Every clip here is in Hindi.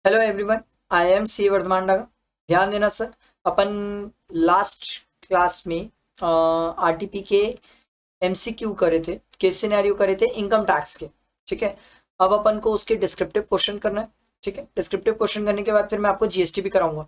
Hello everyone, I am C Vardhaman Daga. ध्यान देना सर, अपन लास्ट क्लास में आरटीपी के एमसीक्यू करे थे, केस सिनेरियो करे थे इनकम टैक्स के। ठीक है, अब अपन को उसके डिस्क्रिप्टिव क्वेश्चन करना है। ठीक है, डिस्क्रिप्टिव क्वेश्चन करने के बाद फिर मैं आपको जीएसटी भी कराऊंगा।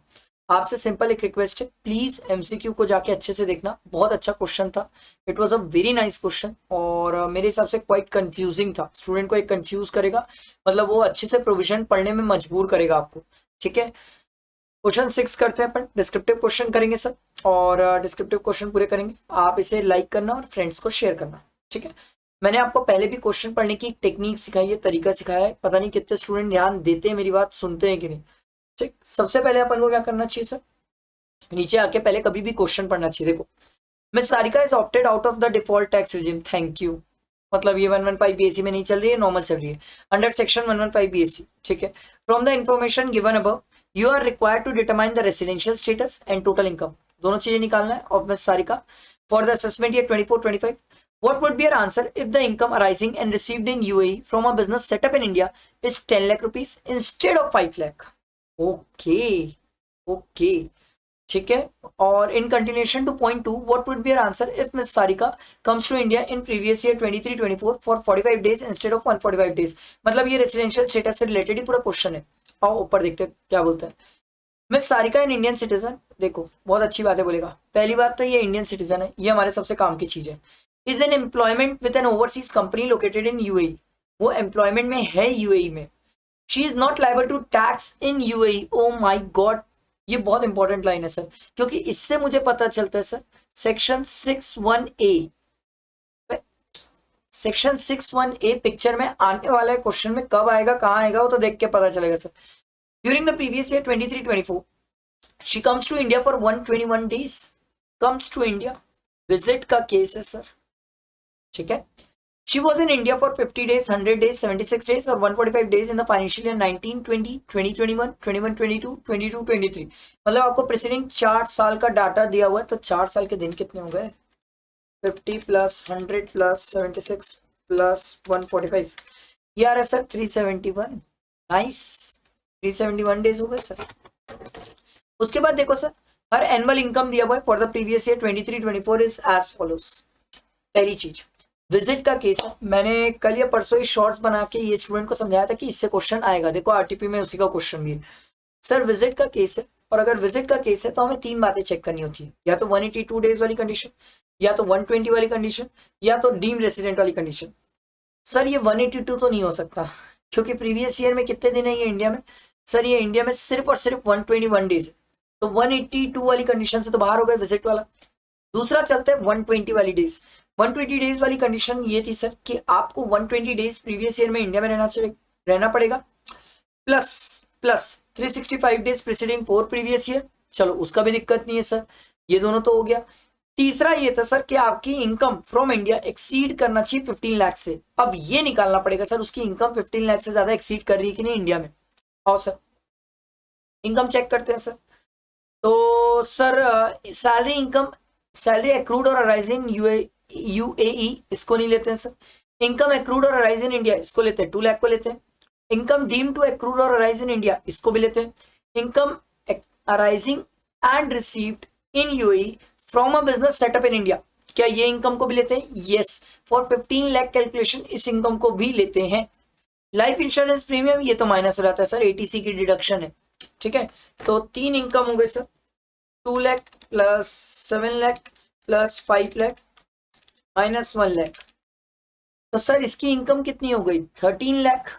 आपसे सिंपल एक रिक्वेस्ट है, प्लीज एमसीक्यू को जाके अच्छे से देखना। बहुत अच्छा क्वेश्चन था, it was a very nice question और मेरे हिसाब से क्वाइट कंफ्यूजिंग था। स्टूडेंट को एक कंफ्यूज करेगा, मतलब वो अच्छे से प्रोविजन पढ़ने में मजबूर करेगा आपको। ठीक है, क्वेश्चन 6 करते हैं अपन, डिस्क्रिप्टिव क्वेश्चन करेंगे सर। और डिस्क्रिप्टिव क्वेश्चन पूरे करेंगे, आप इसे लाइक करना और फ्रेंड्स को शेयर करना। ठीक है, मैंने आपको पहले भी क्वेश्चन पढ़ने की टेक्निक सिखाई है, तरीका सिखाया है। पता नहीं कितने स्टूडेंट ध्यान देते हैं, मेरी बात सुनते हैं कि नहीं। ठीक, सबसे पहले अपन को क्या करना चाहिए सर, नीचे आके पहले कभी भी क्वेश्चन पढ़ना चाहिए। देखो, miss Sarika is opted out of the default tax regime, thank you. मतलब ये 115 बीएससी में नहीं चल रही है, नॉर्मल चल रही है अंडर सेक्शन 115 बीएससी। ठीक है, from the information given above you are required to determine the residential status and total income. दोनों चीजें निकालना है of miss Sarika for the assessment year 24-25। What would be your answer if the income arising and received in UAE from a business set up in India is 10 lakh rupees instead of 5 lakh? Okay, okay. ठीक है, और in continuation to point 2, what would be your answer if miss Sarika comes to India in previous year 23-24 for 45 days instead of 145 days. मतलब ये रेसिडेंशियल स्टेटस से रिलेटेड ही पूरा क्वेश्चन है। आओ ऊपर देखते हैं क्या बोलता है। Miss Sarika in Indian citizen, देखो बहुत अच्छी बात है बोलेगा। पहली बात तो ये इंडियन सिटीजन है, ये हमारे सबसे काम की चीज है। Is an employment with an overseas company located in UAE, वो एम्प्लॉयमेंट में है यूएई में। She is not liable to tax in UAE. Oh my god, ये बहुत इंपॉर्टेंट लाइन है सर, क्योंकि इससे मुझे पता चलता है sir section 61A, section 61A picture में आने वाला है। क्वेश्चन में कब आएगा कहाँ आएगा वो तो देख के पता चलेगा sir. During the previous year 23-24 she comes to India for 121 days, comes to India, visit का केस है सर। ठीक है, she was in India for 50 days, 100 days, 76 days और 145 days in the financial year 1920, 2021, 21-22, 22-23। मतलब आपको प्रेसिडेंट 4 साल का डाटा दिया हुआ है, तो 4 साल के दिन कितने हो गए? 50 प्लस 100 प्लस 76 प्लस 145, ये आ रहा है सर 371। नाइस, 371 डेज हो गए सर। उसके बाद देखो सर, हर एनुअल इनकम दिया हुआ है for the previous year 23-24 is as follows. पहली चीज विजिट का केस है। मैंने कल या परसों ही शॉर्ट्स बना के ये स्टूडेंट को समझाया था कि इससे क्वेश्चन आएगा। देखो आरटीपी में उसी का क्वेश्चन भी है सर, विजिट का केस है। और अगर विजिट का केस है तो हमें 3 बातें चेक करनी होती है, या तो 182 डेज वाली कंडीशन, या तो 120 वाली कंडीशन, या तो डीम रेसिडेंट वाली कंडीशन। सर ये 182 तो नहीं हो सकता, क्योंकि प्रीवियस ईयर में कितने दिन है ये इंडिया में? सर ये इंडिया में सिर्फ और सिर्फ 121 डेज है, तो 182 वाली कंडीशन से तो बाहर हो गए विजिट वाला। दूसरा चलते हैं 120 वाली डेज। 120 डेज वाली कंडीशन ये थी सर कि आपको 120 डेज प्रीवियस ईयर में इंडिया में रहना पड़ेगा, plus plus 365 days preceding 4 previous year. चलो उसका भी दिक्कत नहीं है सर, ये दोनों तो हो गया। तीसरा ये था सर कि आपकी इनकम फ्रॉम इंडिया एक्सीड करना चाहिए 15 लाख से। अब ये निकालना पड़ेगा सर उसकी इनकम 15 लाख से ज्यादा एक्सीड कर रही है कि नहीं इंडिया में। आओ सर इनकम चेक करते हैं सर। तो sir salary income, salary accrued और अराइज इन यूएई, इसको नहीं लेते हैं सर। इनकम एक्रूड और अराइज इन इंडिया, इसको लेते हैं, 2 लाख को लेते हैं। इनकम डीम टू एक्रूड और अराइज इन इंडिया, इसको भी लेते हैं। Income arising and received in UAE from a business setup in India, क्या ये इनकम को भी लेते हैं? यस, फॉर 15 लाख कैलकुलेशन इस इनकम को भी लेते हैं। लाइफ इंश्योरेंस प्रीमियम ये तो माइनस हो जाता है सर, एटीसी की डिडक्शन है। ठीक है, तो 3 इनकम हो गए sir, 2 lakh plus 7 lakh plus 5 lakh minus 1 lakh. तो सर इसकी इनकम कितनी हो गई? 13 लाख।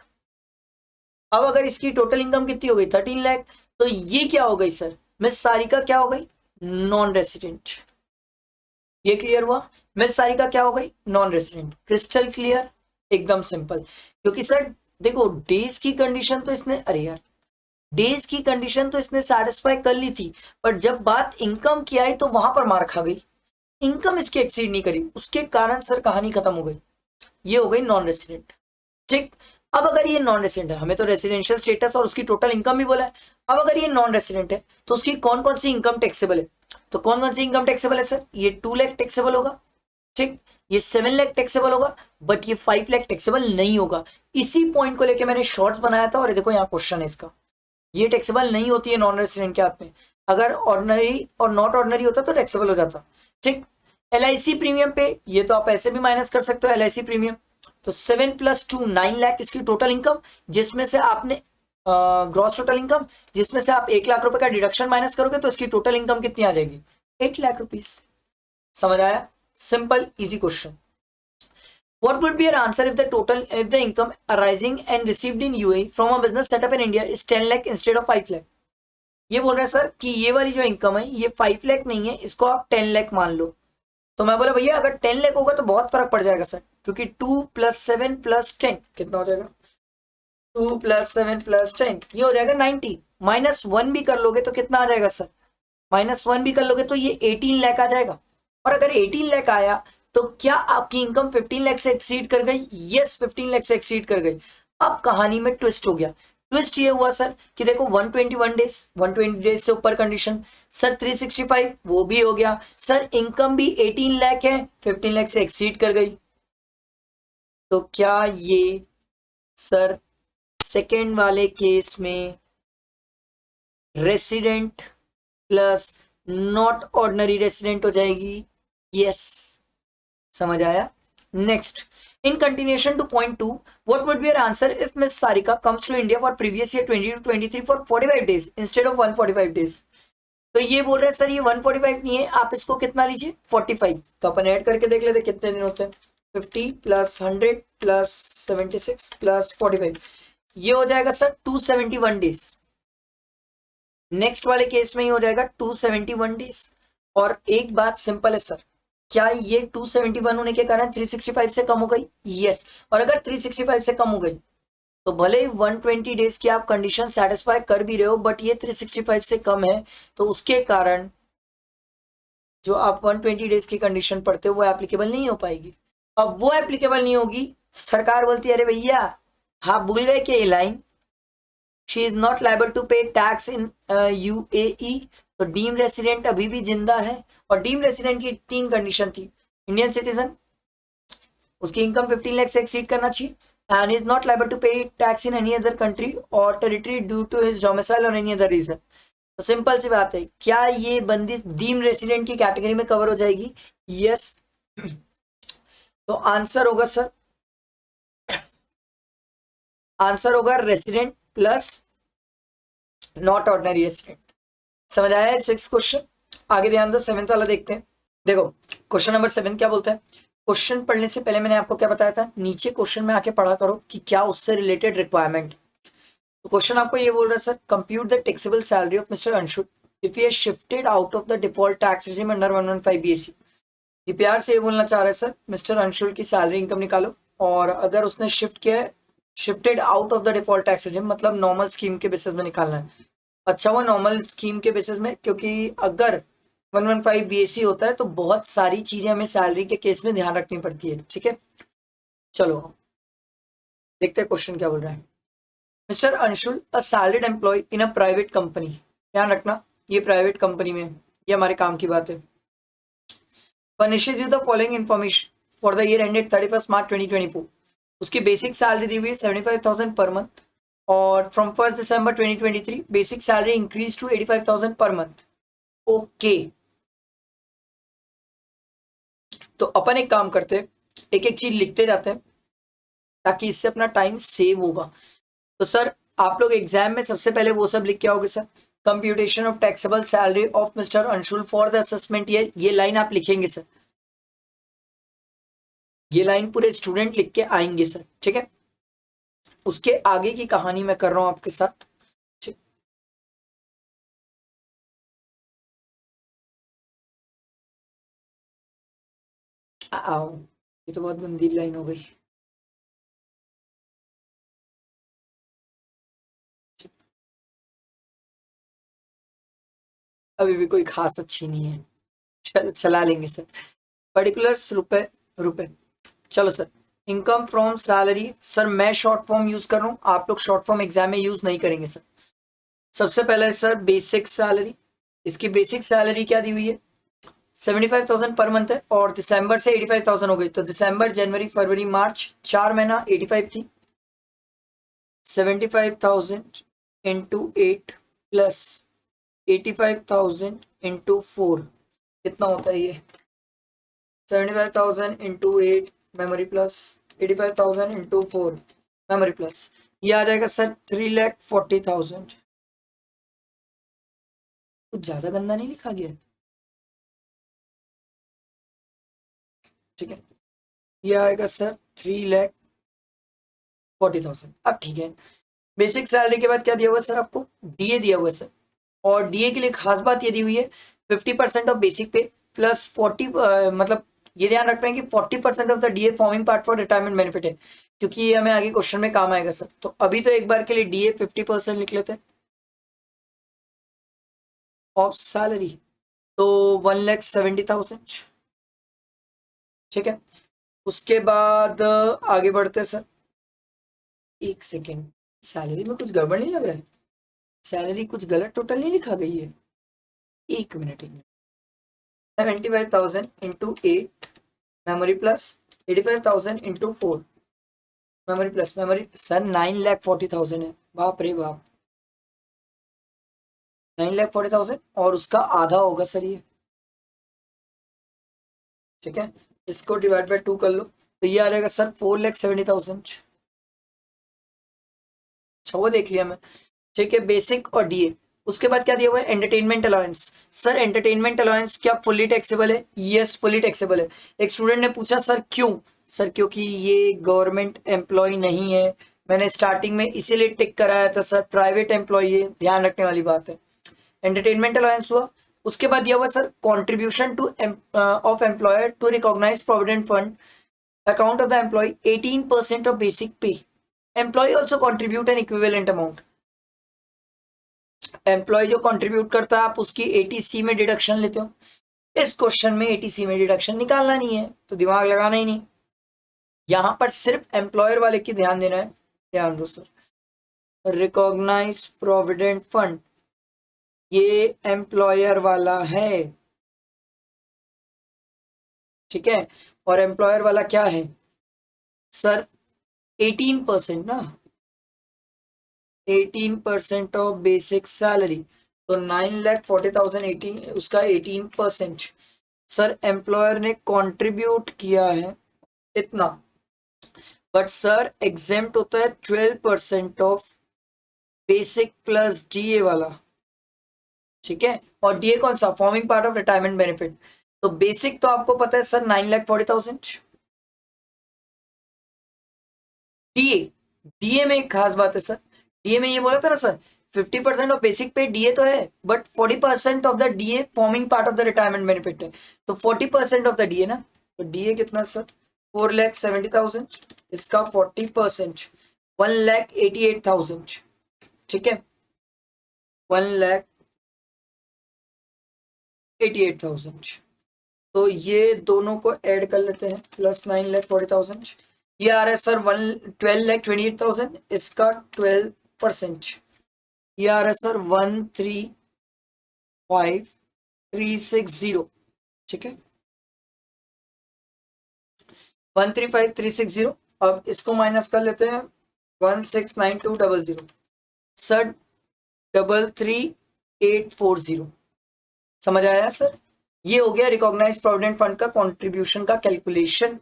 अब अगर इसकी टोटल इनकम कितनी हो गई? 13 लाख। तो ये क्या हो गई सर? मिस सारिका क्या हो गई? Non resident. ये क्लियर हुआ? मिस सारिका क्या हो गई? Non resident. क्रिस्टल क्लियर, एकदम सिंपल। क्योंकि सर देखो डेज की कंडीशन तो इसने, अरे यार डेज की कंडीशन तो इसने सेटिस्फाई कर ली थी, पर जब बात इनकम की आई तो वहां पर मार खा गई। इनकम इसकी एक्सीड नहीं करी, उसके कारण सर कहानी खत्म हो गई। ये हो गई नॉन रेसिडेंट। ठीक, अब अगर ये नॉन रेसिडेंट है, हमें तो रेसिडेंशियल स्टेटस और उसकी टोटल इनकम भी बोला है। अब अगर ये नॉन रेसिडेंट है तो उसकी कौन कौन सी इनकम टैक्सेबल है? तो कौन कौन सी इनकम टैक्सेबल है सर? ये 2 लाख टैक्सेबल होगा, ठीक, ये 7 लाख टैक्सेबल होगा, बट ये 5 लाख टैक्सेबल नहीं होगा। इसी पॉइंट को लेकर मैंने शॉर्ट्स बनाया था और देखो यहाँ क्वेश्चन है इसका। ये टैक्सेबल नहीं होती है नॉन रेसिडेंट के हाथ में। अगर ऑर्डिनरी और नॉट ऑर्डिनरी होता तो टैक्सेबल हो जाता। ठीक, LIC प्रीमियम पे ये तो आप ऐसे भी माइनस कर सकते हो LIC प्रीमियम। तो 7 + 2 9 लाख इसकी टोटल इनकम, जिसमें से आपने ग्रॉस टोटल इनकम, जिसमें से आप 1 लाख रुपए का डिडक्शन माइनस करोगे तो इसकी टोटल इनकम कितनी आ जाएगी? 8 लाख रुपीज। समझ आया? Simple easy question. What would be your answer if the income arising and received in UAE from a business set up in India is 10 lakh instead of 5 lakh? ये बोल रहे हैं सर कि ये वाली जो इनकम है ये 5 लाख नहीं है, इसको आप 10 लाख मान लो। तो मैं बोला भैया अगर 10 लाख होगा तो बहुत फर्क पड़ जाएगा सर, क्योंकि 2 + 7 + 10 कितना हो जाएगा? 2 + 7 + 10 ये हो जाएगा 90। -1 भी कर लोगे तो कितना आ जाएगा सर? -1 भी कर लोगे तो ये 18 लाख आ जाएगा। और अगर 18 लाख आया तो क्या आपकी इनकम 15 लाख से एक्सीड कर गई? यस, 15 लाख से एक्सीड कर गई। अब कहानी में ट्विस्ट हो गया। ट्विस्ट ये हुआ सर कि देखो 121 डेज, 120 डेज से ऊपर कंडीशन सर, 365 वो भी हो गया सर, इनकम भी 18 लाख है, 15 लाख से एक्सीड कर गई। तो क्या ये सर सेकेंड वाले केस में resident plus not ordinary resident हो जाएगी? यस, समझ आया? Next, in continuation to point 2, what would be your answer if Miss Sarika comes to India for previous year 20 to 23 for 45 days instead of 145 days? तो ये बोल रहे हैं सर ये 145 नहीं है, आप इसको कितना लीजिए? 45। तो अपन ऐड करके देख लेते कितने दिन होते हैं। 50 + 100 + 76 + 45, ये हो जाएगा सर 271 डेज। नेक्स्ट वाले केस में ही हो जाएगा 271 डेज। और एक बात सिंपल है सर, क्या ये 271 होने के कारण 365 से कम हो गई? यस। और अगर 365 से कम हो गई तो भले ही 120 डेज की आप कंडीशन सेटिस्फाई कर भी रहे हो, बट ये 365 से कम है, तो उसके कारण जो आप 120 डेज की कंडीशन पढ़ते हो वो एप्लीकेबल नहीं हो पाएगी। अब वो एप्लीकेबल नहीं होगी, सरकार बोलती है अरे भैया हाँ भूल गए कि ये line, she is not liable to pay tax in UAE। तो डीम रेसिडेंट अभी भी जिंदा है, और डीम रेसिडेंट की 3 कंडीशन थी। इंडियन सिटीजन, उसकी इनकम 15 लाख से एक्सीड करना चाहिए, and is not liable to pay tax in any other country or territory due to his domicile or any other reason. तो सिंपल सी बात है, क्या ये बंदी डीम रेसिडेंट की कैटेगरी में कवर हो जाएगी? यस। तो आंसर होगा सर, आंसर होगा resident plus not ordinary resident. समझ आया है 6th क्वेश्चन? आगे ध्यान दो, 7th वाला देखते हैं। देखो क्वेश्चन नंबर 7 क्या बोलता है। क्वेश्चन पढ़ने से पहले मैंने आपको क्या बताया था, नीचे क्वेश्चन में आके पढ़ा करो कि क्या उससे रिलेटेड रिक्वायरमेंट। तो क्वेश्चन आपको ये बोल रहा है sir, compute the taxable salary of mister Anshul if he has shifted out of the default tax regime under 115 BAC। ये प्यार से ये बोलना चाह रहा है सर, मिस्टर अंशुल की सैलरी इनकम निकालो, और अगर उसने शिफ्ट किया है, shifted out of the default tax regime मतलब नॉर्मल स्कीम के बेसिस में निकालना है। अच्छा वो नॉर्मल स्कीम के बेसिस में, क्योंकि अगर 115 BAC होता है तो बहुत सारी चीजें हमें सैलरी के केस में ध्यान रखनी पड़ती है। ठीक है, चलो देखते हैं क्वेश्चन क्या बोल रहा है। Mister Anshul a salaried employee in a private company, ध्यान रखना ये प्राइवेट कंपनी में, ये हमारे काम की बात है। Furnishes you the following information for the year ended 31 March 2024। उसकी बेसिक सैलरी दी हुई है 75,000 पर मंथ, और from 1 December 2023 basic salary increase to 85,000 per month. Okay, तो अपन एक काम करते हैं, एक एक चीज लिखते जाते हैं ताकि इससे अपना टाइम सेव होगा। तो सर आप लोग एग्जाम में सबसे पहले वो सब लिख के आओगे sir, computation of taxable salary of mister Anshul for the assessment year, ये लाइन आप लिखेंगे सर, ये लाइन पूरे स्टूडेंट लिख के आएंगे सर। ठीक है, उसके आगे की कहानी मैं कर रहा हूं आपके साथ। ठीक, आओ, ये तो बहुत गंदी लाइन हो गई। अभी भी कोई खास अच्छी नहीं है, चलो चला लेंगे सर। पर्टिकुलर्स रुपए रुपए, चलो sir. Income from salary, sir मैं शॉर्ट फॉर्म यूज कर रहा हूँ, आप लोग शॉर्ट फॉर्म एग्जाम में यूज नहीं करेंगे सर। सबसे पहले सर बेसिक सैलरी, इसकी बेसिक सैलरी क्या दी हुई है? 75,000 पर मंथ है, और दिसंबर से 85,000 हो गई, तो दिसंबर जनवरी फरवरी मार्च 4 महीना 85 थी। 75,000 इंटू 8 प्लस 85,000 इंटू 4 कितना होता है ये 75,000 into 8 memory plus 85,000 into 4 memory plus ये आ जाएगा सर 3,40,000। कुछ ज्यादा गंदा नहीं लिखा गया, ठीक है। ये आएगा सर 3,40,000। अब ठीक है, बेसिक सैलरी के बाद क्या दिया हुआ है सर आपको, डीए दिया हुआ है सर। और डीए के लिए खास बात ये दी हुई है 50% ऑफ बेसिक पे प्लस 40 मतलब ये ध्यान रखना है कि 40% of the DA forming part for retirement benefit है, क्योंकि ये हमें आगे क्वेश्चन में काम आएगा सर। तो अभी तो एक बार के लिए डीए 50% लिख लेते हैं ऑफ सैलरी, तो 1,70,000, ठीक है। उसके बाद आगे बढ़ते हैं सर। एक सेकेंड, सैलरी में कुछ गड़बड़ नहीं लग रहा है, सैलरी कुछ गलत टोटल नहीं लिखा गई है, एक minute 75,000 into 8 memory plus 85,000 into 4 memory plus memory sir 9,40,000 है, बाप रे बाप 9,40,000 और उसका आधा होगा सर ये, ठीक है। इसको डिवाइड बाय 2 कर लो तो ये आ जाएगा सर 4,70,000। अच्छा वो देख लिया मैं, ठीक है। बेसिक और डीए, उसके बाद क्या दिया हुआ है entertainment allowance. Sir entertainment allowance क्या फुल्ली टैक्सेबल है, यस फुल्ली टैक्सेबल है। एक स्टूडेंट ने पूछा सर क्यों, सर क्योंकि ये गवर्नमेंट एम्प्लॉय नहीं है, मैंने स्टार्टिंग में इसीलिए टिक कराया था सर, प्राइवेट एम्प्लॉय है, ध्यान रखने वाली बात है। एंटरटेनमेंट अलाउंस हुआ, उसके बाद दिया हुआ sir contribution to of employer to recognise provident fund account of the employ 18% of basic pay, employ also contribute an equivalent amount. Employ जो कंट्रीब्यूट करता है आप उसकी एटीसी में डिडक्शन लेते हो, इस क्वेश्चन में एटीसी में डिडक्शन निकालना नहीं है तो दिमाग लगाना ही नहीं, यहां पर सिर्फ एम्प्लॉयर वाले की ध्यान देना है। ध्यान दो सर, रिकॉग्नाइज प्रोविडेंट फंड ये एम्प्लॉयर वाला है, ठीक है। और एम्प्लॉयर वाला क्या है सर 18% ना, 18% ऑफ बेसिक सैलरी, तो 9,40,000 18 उसका 18%। सर एम्प्लॉयर ने कंट्रीब्यूट किया है इतना, बट सर एग्जेम्प्ट होता है 12% ऑफ बेसिक प्लस डीए वाला, ठीक है। और डीए कौन सा, forming part of retirement benefit. तो बेसिक तो आपको पता है सर 9,40,000, डीए, डीए में एक खास बात है सर, डीए में ये बोला था ना सर 50% ऑफ बेसिक पे डीए तो है, but 40% of the DA forming part of the retirement benefit है, तो 40% ऑफ द डीए ना, तो डीए कितना सर 4,70,000, इसका 40% 1,88,000, ठीक है। 1,88,000, तो ये दोनों को ऐड कर लेते हैं प्लस 9,40,000, ये आ रहा है सर 12,28,000, इसका 12%, ये आ रहा है सर 135,360, ठीक है 135,360। अब इसको माइनस कर लेते हैं 169200 सर 33,840, समझ आया सर। ये हो गया रिकॉग्नाइज प्रोविडेंट फंड का कंट्रीब्यूशन का कैलकुलेशन।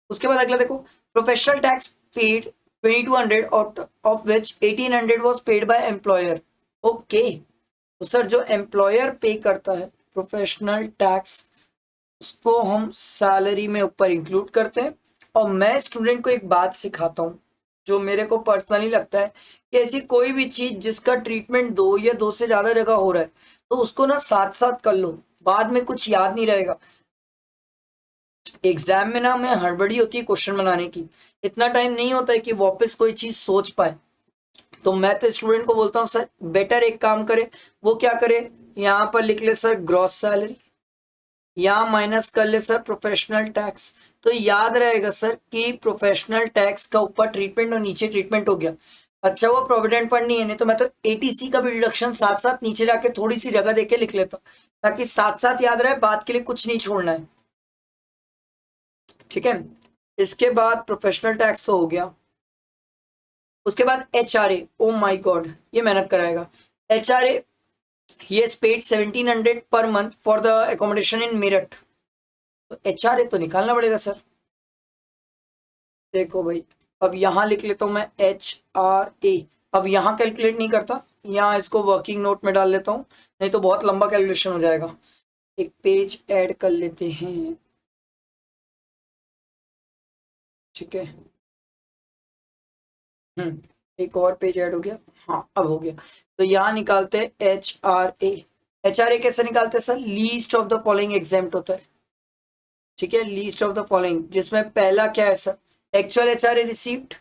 उसके बाद अगला देखो, professional tax paid 2,200 of which 1,800 was paid by employer. Okay, तो सर जो एम्प्लॉयर पे करता है प्रोफेशनल टैक्स उसको हम सैलरी में ऊपर इंक्लूड करते हैं। और मैं स्टूडेंट को एक बात सिखाता हूँ जो मेरे को पर्सनली लगता है कि ऐसी कोई भी चीज जिसका ट्रीटमेंट 2 या 2 से ज्यादा जगह हो रहा है तो उसको ना साथ साथ कर लो, बाद में कुछ याद नहीं रहेगा। एग्जाम में ना मैं हड़बड़ी होती है क्वेश्चन बनाने की, इतना टाइम नहीं होता है कि वापस कोई चीज सोच पाए। तो मैं तो स्टूडेंट को बोलता हूँ सर बेटर एक काम करे, वो क्या करे, यहाँ पर लिख ले सर ग्रॉस सैलरी, यहाँ माइनस कर ले सर प्रोफेशनल टैक्स, तो याद रहेगा सर कि प्रोफेशनल टैक्स का ऊपर ट्रीटमेंट और नीचे ट्रीटमेंट हो गया। अच्छा वो प्रोविडेंट फंड नहीं है, नहीं तो मैं तो एटीसी का भी डिडक्शन साथ साथ नीचे जाके थोड़ी सी जगह देके लिख लेता ताकि साथ साथ याद रहे, बात के लिए कुछ नहीं छोड़ना है, ठीक है। इसके बाद प्रोफेशनल टैक्स तो हो गया, उसके बाद HRA, ओ माय गॉड, ये मेहनत कराएगा। HRA, he has paid 1700 पर month for the accommodation in Meerut. तो HRA तो निकालना पड़ेगा सर। देखो भाई, अब यहां लिख लेता हूं मैं HRA। अब यहां कैलकुलेट नहीं करता, यहाँ इसको वर्किंग नोट में डाल लेता हूं, नहीं तो बहुत लंबा कैलकुलेशन हो जाएगा। एक पेज ऐड कर लेते हैं, ठीक है। एक और पेज ऐड हो गया, हाँ अब हो गया। तो यहाँ निकालते हैं HRA। HRA कैसे निकालते हैं sir? Least of the following exempt होता है, ठीक है। लीस्ट ऑफ द फॉलोइंग, जिसमें पहला क्या है सर? Actual HRA received.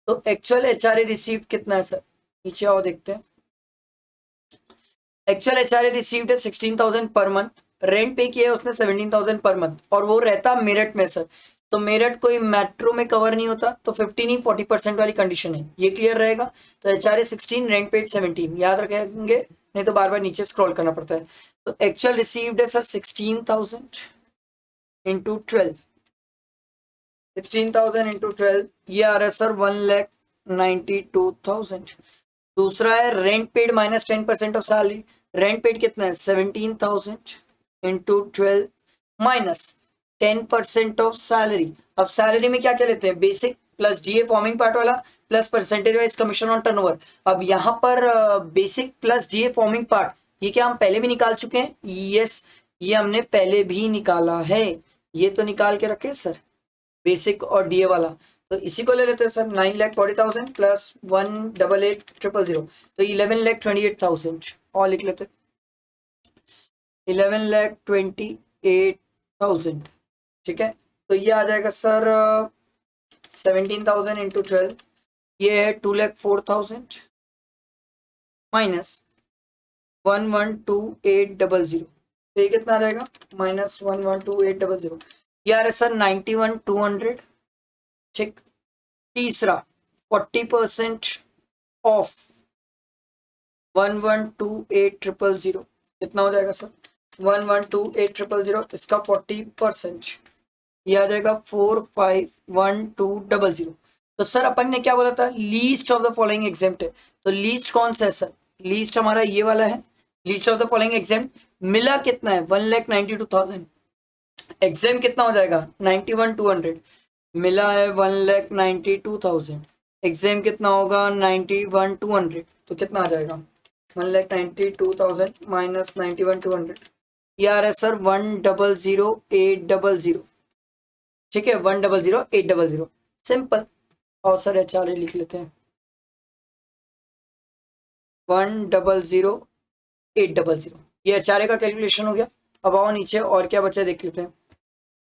तो एक्चुअल HRA रिसीव्ड कितना है सर? नीचे आओ देखते हैं। एक्चुअल HRA रिसीव्ड है 16,000 पर मंथ, रेंट पे किया है उसने 17,000 पर मंथ, और वो रहता मेरठ में सर। तो मेरठ कोई मेट्रो में कवर नहीं होता, तो 50 नहीं 40% वाली कंडीशन है, ये क्लियर रहेगा। तो HRA 16, रेंट पेड 17, याद रखेंगे, नहीं तो बार बार नीचे स्क्रॉल करना पड़ता है। तो एक्चुअल रिसीव्ड है सर 16,000 इंटू 12, 16,000 इंटू 12, ये आ रहा है सर 1,92,000। दूसरा है rent paid minus 10% of salary. Rent paid कितना है? 17,000 इंटू 12 माइनस 10% ऑफ सैलरी। अब सैलरी में क्या क्या लेते हैं? Basic plus DA forming part वाला plus percentage wise commission on turnover. अब यहाँ पर basic plus DA forming part, ये क्या हम पहले भी निकाल चुके हैं? यस, ये हमने पहले भी निकाला है, ये तो निकाल के रखे सर, बेसिक और DA वाला। तो इसी को ले लेते हैं सर, 9,40,000 प्लस 1,88,000, तो 11,28,000 और लिख लेते हैं 11,28,000, ठीक है। तो ये आ जाएगा सर 17,000 इंटू 12, ये है 2,04,000 माइनस 1,12,800, तो ये कितना आ जाएगा? माइनस 1,12,800, ये आ रहा है सर 91,200, ठीक। तीसरा 40% ऑफ 1,12,800, कितना हो जाएगा सर? 1,12,800, इसका 40%, ये आ जाएगा 4,51,200। तो सर अपन ने क्या बोला था? Least of the following exempt है, तो लीस्ट कौन सा है सर? लीस्ट हमारा ये वाला है, least of the following exempt. मिला कितना है? 1,92,000। एग्जाम कितना हो जाएगा? 91,200। मिला है 1,92,000, एग्जाम कितना होगा? 91,200, तो कितना आ जाएगा? 1,92,000 माइनस 91,200, ये आ रहा है सर 1,00,800, ठीक है, 1,00,800, सिंपल। और सर HRA लिख लेते हैं 1,00,800, ये HRA का कैलकुलेशन हो गया। अब आओ नीचे और क्या बचा देख लेते हैं।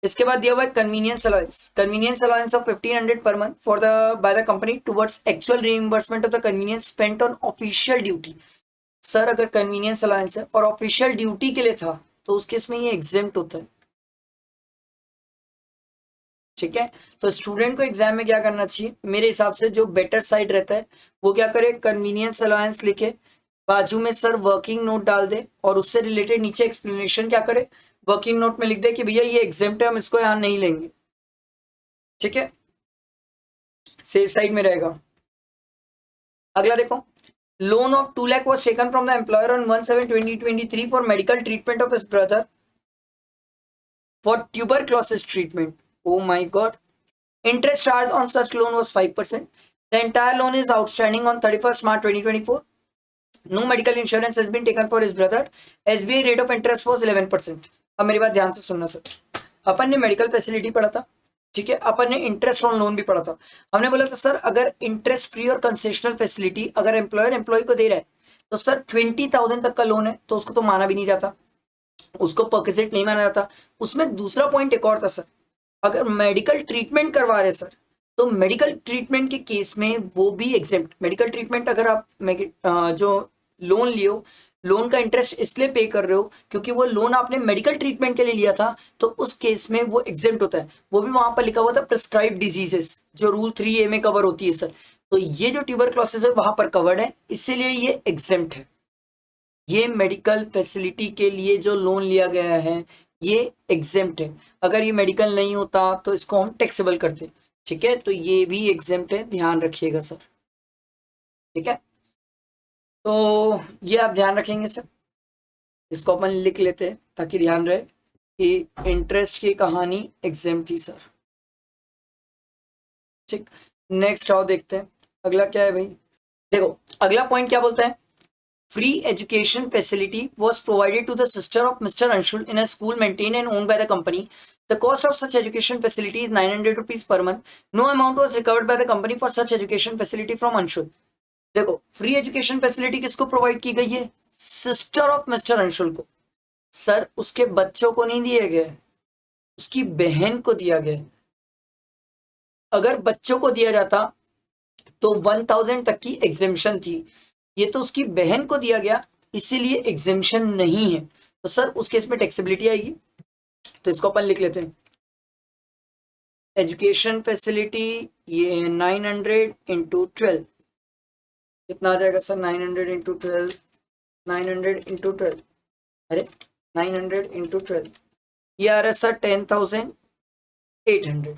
इसके बाद दिया हुआ है convenience allowance. Convenience allowance of 1,500 पर month for the by the company towards actual reimbursement of the convenience spent on official duty. Sir अगर कन्वीनियंस अलाउंस है और ऑफिशियल ड्यूटी के लिए था, तो उस केस में ये एग्जेम्प्ट होता है, ठीक है। तो स्टूडेंट को एग्जाम में क्या करना चाहिए? मेरे हिसाब से जो बेटर साइड रहता है वो क्या करे? कन्वीनियंस अलाउंस लिखे, बाजू में सर वर्किंग नोट डाल दे, और उससे रिलेटेड नीचे एक्सप्लेनेशन क्या करे? वर्किंग नोट में लिख दे कि भैया ये एग्जेम्प्ट है, हम इसको यहां नहीं लेंगे, ठीक है, सेफ साइड में रहेगा। अगला देखो, loan of 2 lakh was taken from the employer on 1/7/2023 for medical treatment of his brother for tuberculosis treatment. Oh my god. Interest charge on such loan was 5%. The entire loan is outstanding on 31st March 2024. No medical insurance has been taken for his brother. SBI rate of interest was 11%. अब मेरी बात ध्यान से सुनना सर, अपन ने मेडिकल फैसिलिटी पढ़ा था, ठीक है, अपन ने इंटरेस्ट ऑन लोन भी पढ़ा था। हमने बोला था सर अगर इंटरेस्ट फ्री और कंसेशनल फैसिलिटी अगर एम्प्लॉयर एम्प्लॉय को दे रहा है, तो सर 20,000 तक का लोन है, तो उसको तो माना भी नहीं जाता, उसको परक्विजिट नहीं माना जाता। उसमें दूसरा पॉइंट एक और था सर, अगर मेडिकल ट्रीटमेंट करवा रहे सर, तो मेडिकल ट्रीटमेंट के केस में वो भी एग्जेम्प्ट। मेडिकल ट्रीटमेंट अगर आप जो लोन लियो, लोन का इंटरेस्ट इसलिए पे कर रहे हो क्योंकि वो लोन आपने मेडिकल ट्रीटमेंट के लिए लिया था, तो उस केस में वो एग्जेम्प्ट होता है। वो भी वहां पर लिखा हुआ था प्रिस्क्राइब डिजीजेस, जो रूल 3A में कवर होती है सर। तो ये जो ट्यूबरक्लोसिस है वहां पर कवर्ड है, इसीलिए ये एग्जेम्प्ट है। ये मेडिकल फैसिलिटी के लिए जो लोन लिया गया है ये एग्जेम्प्ट है। अगर ये मेडिकल नहीं होता तो इसको हम टैक्सेबल करते, ठीक है। तो ये भी एग्जेम्प्ट है, ध्यान रखिएगा सर। ठीक है, तो ये आप ध्यान रखेंगे सर, इसको अपन लिख लेते हैं ताकि ध्यान रहे कि इंटरेस्ट की कहानी एग्जाम थी सर। ठीक, नेक्स्ट आओ देखते हैं अगला क्या है भाई। देखो अगला पॉइंट क्या बोलता है, free education facility was provided to the sister of Mr. Anshul in a school maintained and owned by the company. The cost of such education facility is 900 rupees per month. No amount was recovered by the company for such education facility from Anshul. देखो फ्री एजुकेशन फैसिलिटी किसको प्रोवाइड की गई है, सिस्टर ऑफ मिस्टर अंशुल को। सर उसके बच्चों को नहीं दिए गए, उसकी बहन को दिया गया। अगर बच्चों को दिया जाता तो 1000 तक की एग्जेम्पशन थी, ये तो उसकी बहन को दिया गया इसीलिए एग्जेम्पशन नहीं है, तो सर उस केस में टैक्सेबिलिटी आएगी। तो इसको अपन लिख लेते हैं, एजुकेशन फैसिलिटी ये 900 इंटू 12 कितना आ जाएगा सर, 900 इंटू 12, 900 इंटू 12, अरे 900 इंटू 12 ये आ रहा है सर 10,800।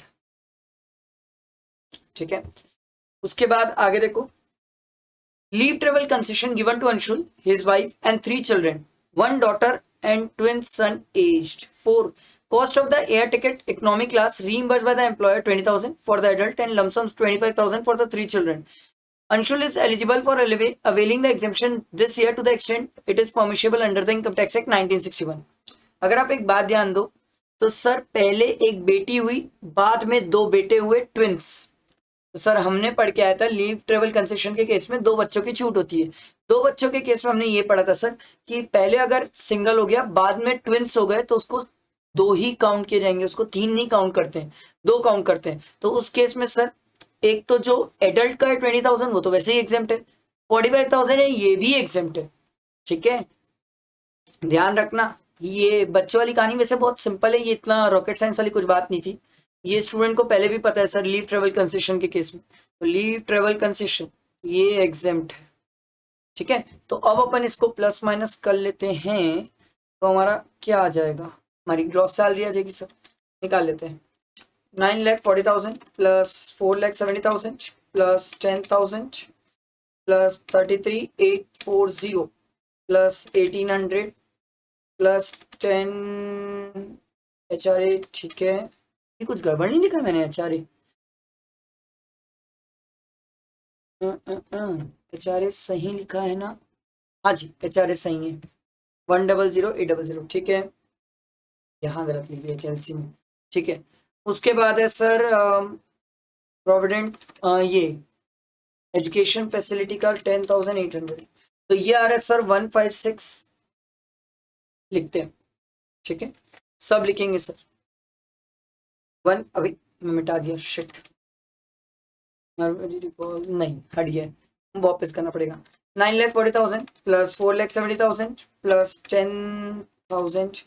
ठीक है, उसके बाद आगे देखो, leave travel concession given to Anshul, his wife and 3 children, 1 daughter and twin son aged 4. Cost of the air ticket economy class reimbursed by the employer 20,000 for the adult and lump sums 25,000 for the 3 children. Anshul is eligible for availing the exemption this year to the extent it is permissible under the Income Tax Act 1961. अगर आप एक बात ध्यान दो तो सर पहले एक बेटी हुई, बाद में 2 बेटे हुए ट्विंस। तो सर हमने पढ़ के आया था लीव ट्रेवल कंसेशन के केस में 2 बच्चों की छूट होती है। 2 बच्चों के केस में हमने ये पढ़ा था सर कि पहले अगर सिंगल हो गया बाद में ट्विंस हो गए तो उसको 2 ही काउंट किए जाएंगे, उसको 3 नहीं काउंट करते हैं, 2 काउंट करते हैं। तो उस केस में सर एक तो जो एडल्ट का है 20,000 वो तो वैसे ही एग्जेम्प्ट है, 45,000 है ये भी एग्जेम्प्ट है। ठीक है, ध्यान रखना ये बच्चों वाली कहानी वैसे बहुत सिंपल है, ये इतना रॉकेट साइंस वाली कुछ बात नहीं थी, ये स्टूडेंट को पहले भी पता है सर लीव ट्रेवल कंसेशन के केस में। तो लीव ट्रेवल कंसेशन ये एग्जेम्प्ट है। ठीक है, तो अब अपन इसको प्लस माइनस कर लेते हैं तो हमारा क्या आ जाएगा, हमारी ग्रॉस सैलरी आ जाएगी सर, निकाल लेते हैं। 9,40,000 plus 4,70,000 plus 10,000 plus 33,840 plus 1,800 plus 10 HRA। ठीक है, ये कुछ गड़बड़ नहीं लिखा मैंने HRA, HRA सही लिखा है ना, हाँ जी HRA सही है, 100,800। ठीक है, यहाँ गलत लिख दिया कैल्सी में। ठीक है, उसके बाद है सर प्रोविडेंट ये एजुकेशन फैसिलिटी का 10,800, तो ये आ रहा है सर 156 लिखते हैं। ठीक है, सब लिखेंगे सर 1, अभी मैं मिटा दिया, शिट नहीं हट गया, वापस करना पड़ेगा। 9,40,000 plus 4,70,000 plus 10,000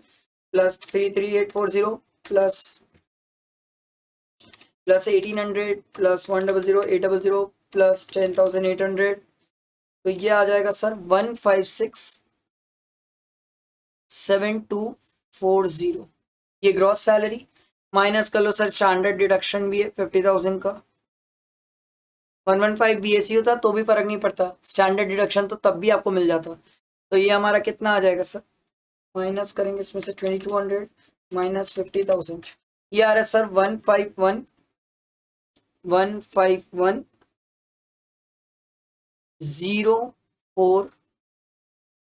plus 33,840 plus 1,800 plus 100,800 plus 10,800, तो ये आ जाएगा सर 156,7,240। ये ग्रॉस सैलरी माइनस कर लो सर, स्टैंडर्ड डिडक्शन भी है 50,000 का। 115 BSc होता तो भी फर्क नहीं पड़ता, स्टैंडर्ड डिडक्शन तो तब भी आपको मिल जाता। तो ये हमारा कितना आ जाएगा सर, माइनस करेंगे इसमें से 2200 माइनस 50,000, ये आ रहा है सर 151,000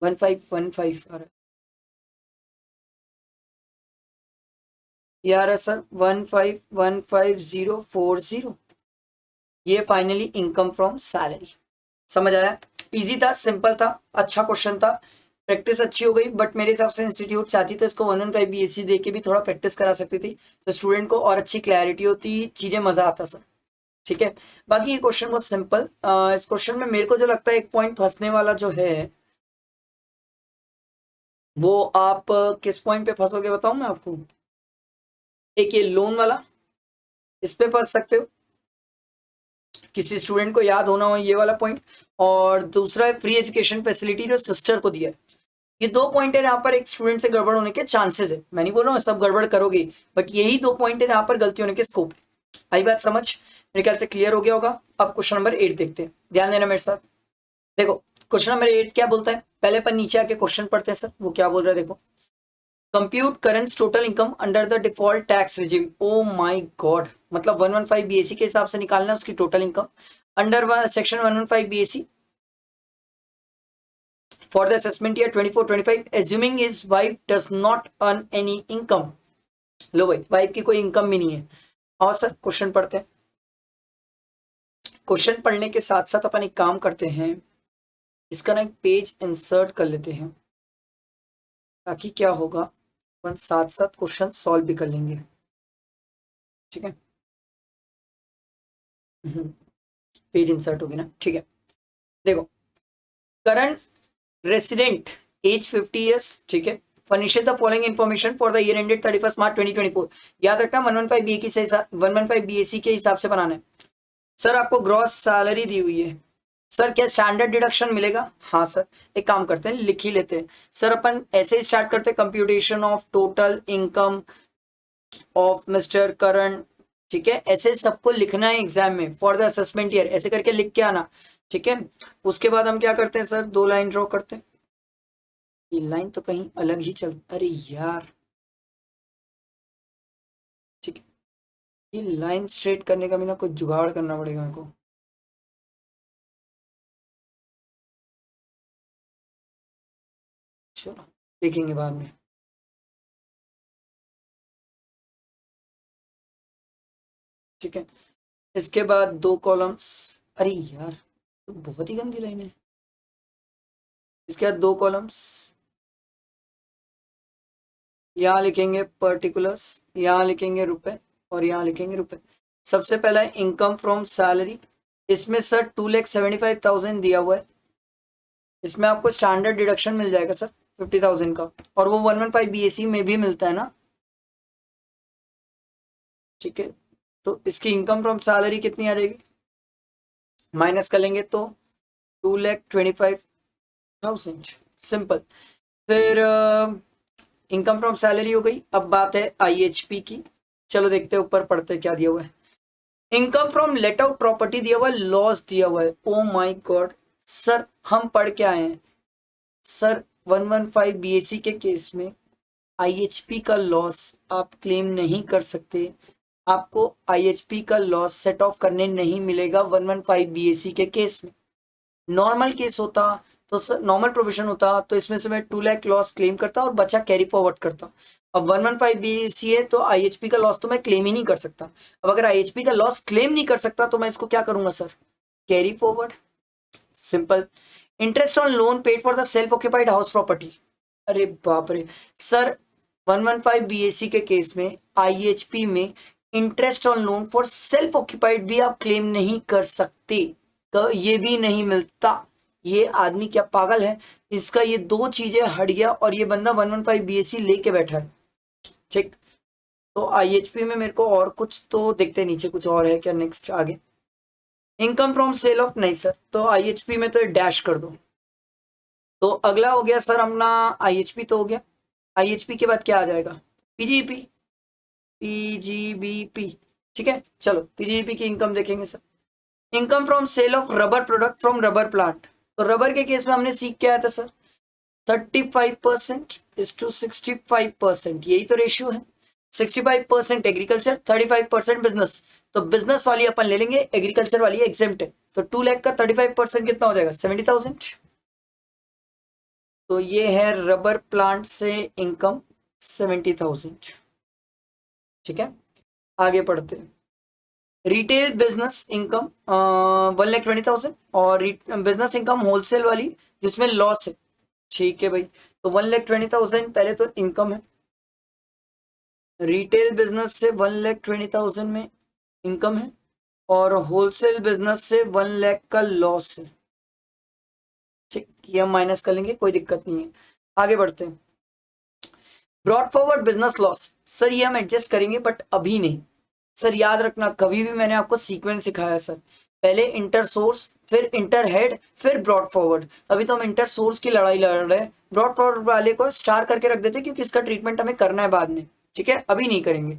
1515 आ रहा है, ये आ रहा है सर 1515040। ये फाइनली इनकम फ्रॉम सैलरी। समझ आया, इजी था, सिंपल था, अच्छा क्वेश्चन था, प्रैक्टिस अच्छी हो गई। बट मेरे हिसाब से इंस्टीट्यूट चाहती तो इसको 115 BSc दे के भी थोड़ा प्रैक्टिस करा सकती थी, तो स्टूडेंट को और अच्छी क्लैरिटी होती, चीजें मजा आता सर। ठीक है, बाकी ये क्वेश्चन बहुत सिंपल। इस क्वेश्चन में मेरे को जो लगता है एक पॉइंट फंसने वाला जो है वो आप किस पॉइंट पे फंसोगे बताऊं मैं आपको। एक ये लोन वाला, इस पे फंस सकते हो, किसी स्टूडेंट को याद होना हो ये वाला पॉइंट, और दूसरा है फ्री एजुकेशन फैसिलिटी जो सिस्टर को दिया है। ये 2 पॉइंट है जहाँ पर एक स्टूडेंट से गड़बड़ होने के चांसेस है, मैं नहीं बोल रहा हूँ सब गड़बड़ करोगे, बट यही 2 पॉइंट है जहाँ पर गलती होने के स्कोप है। आई बात समझ, मेरे ख्याल से क्लियर हो गया होगा। अब क्वेश्चन नंबर 8 देखते हैं, ध्यान देना मेरे साथ। देखो क्वेश्चन नंबर 8 क्या बोलता है, पहले अपन नीचे आके क्वेश्चन पढ़ते हैं सर, वो क्या बोल रहा है देखो। Compute current total income under the default tax regime. Oh my god, मतलब 115 बीएसी के हिसाब से निकालना है उसकी total income under section 115 BAC for the assessment year 24-25 assuming his wife does not earn any income। लो भाई, वाइफ की कोई इनकम भी नहीं है। और सर क्वेश्चन पढ़ते हैं। क्वेश्चन पढ़ने के साथ साथ अपन एक काम करते हैं, इसका ना एक पेज इंसर्ट कर लेते हैं, ताकि क्या होगा अपन साथ साथ क्वेश्चन सॉल्व भी कर लेंगे। ठीक है, पेज इंसर्ट होगी ना, ठीक है। देखो, करंट रेसिडेंट एज 50 ईयर्स, ठीक है। Furnish the following information for the year ended 31 March 2024। याद रखना 115 बी की 115 बीएसी के हिसाब से बनाना है। सर आपको ग्रॉस सैलरी दी हुई है, सर क्या स्टैंडर्ड डिडक्शन मिलेगा? हाँ सर, एक काम करते हैं, लिख ही लेते हैं सर। अपन ऐसे ही स्टार्ट करते हैं, computation of total income of mister Karan, ठीक है। ऐसे सबको लिखना है एग्जाम में फॉर द असेसमेंट ईयर, ऐसे करके लिख के आना, ठीक है। उसके बाद हम क्या करते हैं सर, 2 लाइन ड्रॉ करते हैं। ये लाइन तो कहीं अलग ही चल, अरे यार, ठीक है। ये लाइन स्ट्रेट करने का भी ना कुछ जुगाड़ करना पड़ेगा मेरे को। चलो देखेंगे बाद में। ठीक है, इसके बाद 2 कॉलम्स, अरे यार तो बहुत ही गंदी लाइन है। इसके बाद 2 कॉलम्स, यहाँ लिखेंगे पर्टिकुलर्स, यहाँ लिखेंगे रुपए और यहाँ लिखेंगे रुपए। सबसे पहला है इनकम फ्रॉम सैलरी, इसमें सर 2,75,000 दिया हुआ है। इसमें आपको स्टैंडर्ड डिडक्शन मिल जाएगा सर 50,000 का, और वो 115 बीएसी में भी मिलता है ना, ठीक है। तो इसकी इनकम फ्रॉम सैलरी कितनी आ जाएगी, माइनस कर लेंगे तो 2,25,000, सिंपल। फिर इनकम फ्रॉम सैलरी हो गई। अब बात है आईएचपी की, चलो देखते हैं ऊपर पढ़ते क्या दिया हुआ है। Income from let out property दिया हुआ है, लॉस दिया हुआ है। ओ माय गॉड सर, हम पढ़ के आए हैं सर 115 बीएसी के केस में आईएचपी का लॉस आप क्लेम नहीं कर सकते। आपको आईएचपी का लॉस सेट ऑफ करने नहीं मिलेगा 115 बीएसी के केस में। नॉर्मल केस होता तो नॉर्मल प्रोविजन होता तो इसमें से मैं 2 लाख लॉस क्लेम करता और बचा कैरी फॉरवर्ड करता। अब 115 बीएसी है तो आईएचपी का लॉस तो मैं क्लेम ही नहीं कर सकता। अब अगर आईएचपी का लॉस क्लेम नहीं कर सकता तो मैं इसको क्या करूंगा sir, carry forward, simple. Interest on loan paid for the self occupied house property, अरे बाप रे सर, 115 बीएसी के केस में आईएचपी में interest on loan for self occupied भी आप क्लेम नहीं कर सकते, तो ये भी नहीं मिलता। ये आदमी क्या पागल है, इसका ये 2 चीजें हट गया और ये बंदा 115 बीएसी लेके बैठा है, ठीक। तो आईएचपी में मेरे को और कुछ तो देखते, नीचे कुछ और है क्या, नेक्स्ट आगे इनकम फ्रॉम सेल ऑफ, नहीं सर, तो आईएचपी में तो डैश कर दो। तो अगला हो गया सर अपना आईएचपी तो हो गया। आईएचपी के बाद क्या आ जाएगा, पीजीपी, पीजीबीपी, ठीक है। चलो पीजीबीपी की इनकम देखेंगे सर। Income from sale of rubber product from rubber plant, तो रबर के केस में हमने सीख के आया था सर 35% इज टू 65%, यही तो रेशियो है। 65% एग्रीकल्चर, 35% बिजनेस, तो बिजनेस वाली अपन ले लेंगे, एग्रीकल्चर वाली एग्जेम्प्ट है। तो 2 लाख का 35% कितना हो जाएगा, 70,000। तो ये है रबर प्लांट से इनकम 70,000, ठीक है। आगे पढ़ते हैं, रिटेल बिजनेस इनकम 1,20,000 और बिजनेस इनकम होलसेल वाली जिसमें लॉस है, ठीक है भाई। तो 1,20,000 पहले तो इनकम है, रिटेल बिजनेस से 1,20,000 में इनकम है और होलसेल बिजनेस से 1 लाख का लॉस है, ठीक। ये हम माइनस कर लेंगे, कोई दिक्कत नहीं है। आगे बढ़ते हैं, brought forward business loss, sir ये हम एडजस्ट करेंगे बट अभी नहीं। सर याद रखना, कभी भी मैंने आपको सीक्वेंस सिखाया सर, पहले इंटर सोर्स, फिर इंटर हेड, फिर ब्रॉड फॉरवर्ड। अभी तो हम इंटर सोर्स की लड़ाई लड़ रहे हैं, ब्रॉड फॉरवर्ड वाले को स्टार करके रख देते क्योंकि इसका ट्रीटमेंट हमें करना है बाद में, ठीक है, अभी नहीं करेंगे।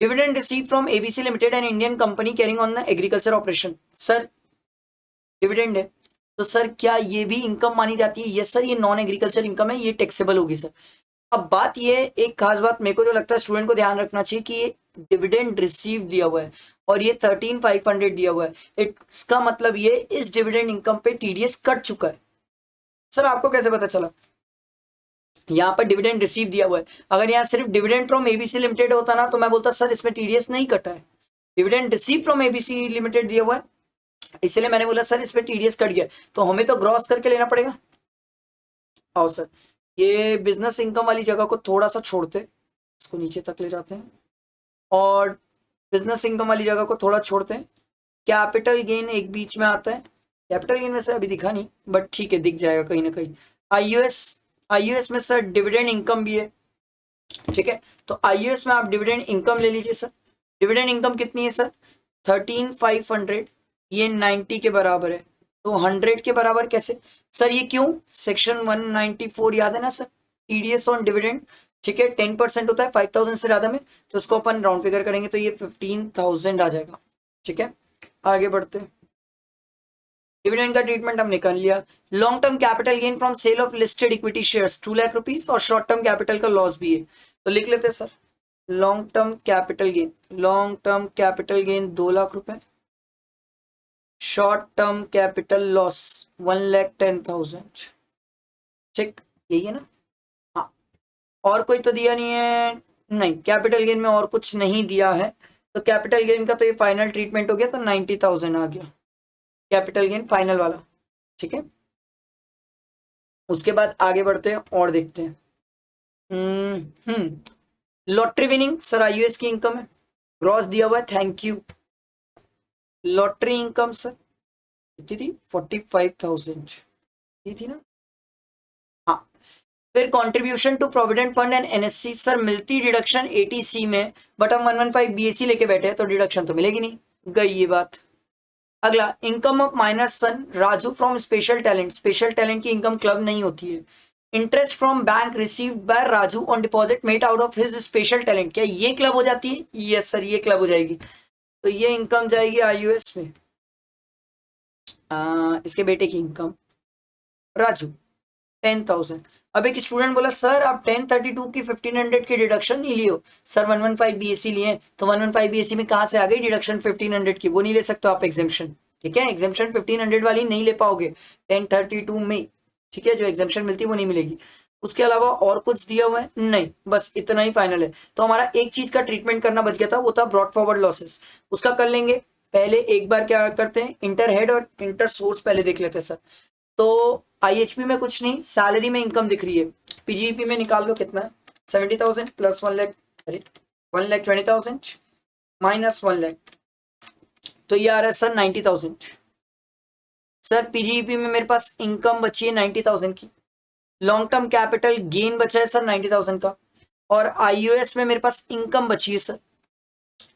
Dividend receive from ABC limited and Indian company carrying on the agriculture operation, sir dividend है तो सर क्या ये भी इनकम मानी जाती है? यस सर, ये नॉन एग्रीकल्चर इनकम है, ये टैक्सेबल होगी सर। अब बात ये, एक खास बात मेरे को जो लगता है स्टूडेंट को ध्यान रखना चाहिए कि ये डिविडेंड रिसीव दिया हुआ है और ये 13,500 दिया हुआ है, इसका मतलब ये इस डिविडेंड इनकम पे टीडीएस कट चुका है। सर आपको कैसे पता चला? यहाँ पर डिविडेंड रिसीव दिया हुआ है, अगर यहाँ सिर्फ डिविडेंड फ्रॉम एबीसी लिमिटेड होता ना तो मैं बोलता सर इसमें टीडीएस नहीं कटा है। Dividend receive from ABC limited दिया हुआ है, इसलिए मैंने बोला सर इसमें टीडीएस कट गया, तो हमें तो ग्रॉस करके लेना पड़ेगा। और सर ये बिजनेस इनकम वाली जगह को थोड़ा सा छोड़ते, इसको नीचे तक ले जाते हैं और बिजनेस इनकम वाली जगह को थोड़ा छोड़ते हैं। कैपिटल गेन एक बीच में आता है, कैपिटल गेन वैसे अभी दिखा नहीं बट ठीक है दिख जाएगा कहीं ना कहीं। आईयूएस में सर डिविडेंड इनकम भी है, ठीक है, तो आईयूएस में आप डिविडेंड इनकम ले लीजिए सर। डिविडेंड इनकम कितनी है सर? 13,500, ये 90 के बराबर है, तो 100 के बराबर कैसे सर? ये क्यों? सेक्शन 194 याद है ना सर, टीडीएस ऑन डिविडेंड, ठीक है, 10% होता है 5,000 से ज्यादा में, तो उसको अपन राउंड फिगर करेंगे तो ये 15,000 आ जाएगा, ठीक है। आगे बढ़ते हैं, डिविडेंड का ट्रीटमेंट हमने कर लिया। Long term capital gain from sale of listed equity shares 2 lakh rupees और शॉर्ट टर्म कैपिटल का लॉस भी है, तो लिख लेते हैं sir long term capital gain 2 lakh रुपए, शॉर्ट टर्म कैपिटल लॉस 1,10,000, ठीक, यही है ना? हाँ, और कोई तो दिया नहीं है, नहीं कैपिटल गेन में और कुछ नहीं दिया है, तो कैपिटल गेन का तो ये फाइनल ट्रीटमेंट हो गया, तो 90,000 आ गया कैपिटल गेन फाइनल वाला, ठीक है। उसके बाद आगे बढ़ते हैं और देखते हैं। लॉटरी विनिंग सर आईयूएस की इनकम है, ग्रॉस दिया हुआ है, thank you. Lottery income sir कितनी थी? 45,000 ये थी ना? हाँ, फिर contribution to provident fund and NSC sir मिलती डिडक्शन एटीसी में, बट हम 115 बीएससी लेके बैठे हैं तो डिडक्शन तो मिलेगी नहीं, गई ये बात। अगला, income of minor son Raju from special talent की इनकम क्लब नहीं होती है। Interest from bank received by Raju on deposit made out of his special talent, क्या ये क्लब हो जाती है? यस सर, ये क्लब हो जाएगी, तो ये इनकम जाएगी आईयूएस में। इसके बेटे की इनकम राजू 10,000। अब एक स्टूडेंट बोला सर आप 1032 की 1500 की डिडक्शन नहीं लियो, सर 115 बीएससी लिए, तो 115 बीएससी में कहां से आ गई डिडक्शन 1500 की? वो नहीं ले सकते आप एग्जेम्पशन, ठीक है, एग्जेम्पशन 1500 वाली नहीं ले पाओगे 1032 में, ठीक है, जो एग्जेम्पशन मिलती है वो नहीं मिलेगी। उसके अलावा और कुछ दिया हुआ है नहीं, बस इतना ही फाइनल है। तो हमारा एक चीज का ट्रीटमेंट करना बच गया था, वो था ब्रॉड फॉरवर्ड लॉसेस, उसका कर लेंगे। पहले एक बार क्या करते हैं, इंटर हेड और इंटर सोर्स पहले देख लेते हैं सर। तो आईएचपी में कुछ नहीं, सैलरी में इनकम दिख रही है, पीजीपी में निकाल लो कितना है, 70,000 प्लस 1 लाख, अरे 1,20,000 माइनस 1 लाख, तो ये आ रहा है सर 90,000। सर पीजीपी में मेरे पास इनकम बची है 90,000 की, लॉन्ग टर्म कैपिटल गेन बचा है सर 90,000 का, और आईयूएस में मेरे पास इनकम बची है सर,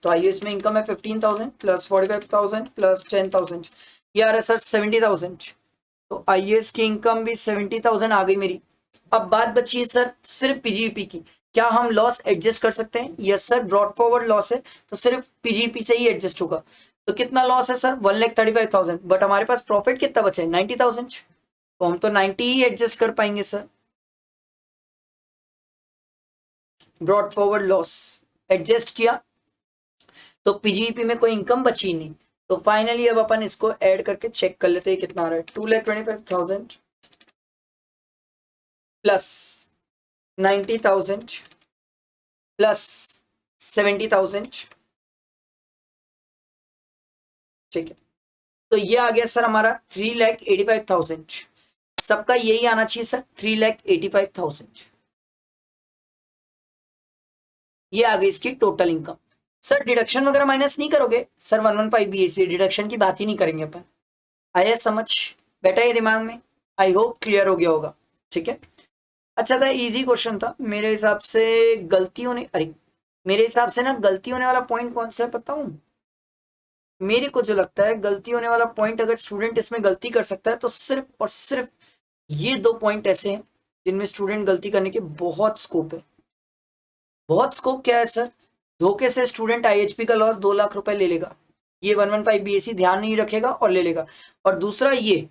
तो आईयूएस में इनकम है 15,000 प्लस 45,000 प्लस 10,000, ये आ रहा है सर 70,000। तो आईएएस की इनकम भी 70,000 आ गई मेरी। अब बात बची है सर सिर्फ पीजीपी की, क्या हम लॉस एडजस्ट कर सकते हैं? Yes sir, brought forward loss है तो सिर्फ पीजीपी से ही एडजस्ट होगा। तो कितना लॉस है सर? 1,35,000, बट हमारे पास प्रॉफिट कितना बचा है? 90,000, तो हम तो 90 ही एडजस्ट कर पाएंगे sir. Brought forward loss adjust किया तो पीजीपी में कोई इनकम बची नहीं, तो फाइनली अब अपन इसको ऐड करके चेक कर लेते हैं कितना आ रहा है। 2,25,000 प्लस 90,000 प्लस 70,000, ठीक है, तो ये आ गया सर हमारा 3,85,000। सबका यही आना चाहिए सर, 3,85,000, ये आ गई इसकी टोटल इनकम। सर डिडक्शन वगैरह माइनस नहीं करोगे? सर 115 बीएससी डिडक्शन की बात ही नहीं करेंगे अपन। आया समझ, बैठा ये दिमाग में? आई होप क्लियर हो गया होगा, ठीक है। अच्छा था, इजी क्वेश्चन था मेरे हिसाब से। गलती होने, अरे मेरे हिसाब से ना गलती होने वाला पॉइंट कौन सा है पता हूं? मेरे को जो लगता है गलती होने वाला पॉइंट, अगर स्टूडेंट इसमें गलती कर सकता है तो सिर्फ और सिर्फ ये 2 पॉइंट ऐसे हैं जिनमें स्टूडेंट गलती करने के बहुत स्कोप है। बहुत स्कोप क्या है सर? धोखे से स्टूडेंट आईएचपी का लॉस 2 लाख रुपए ले लेगा, ये 115 बीएससी ध्यान नहीं रखेगा और ले लेगा। और दूसरा ये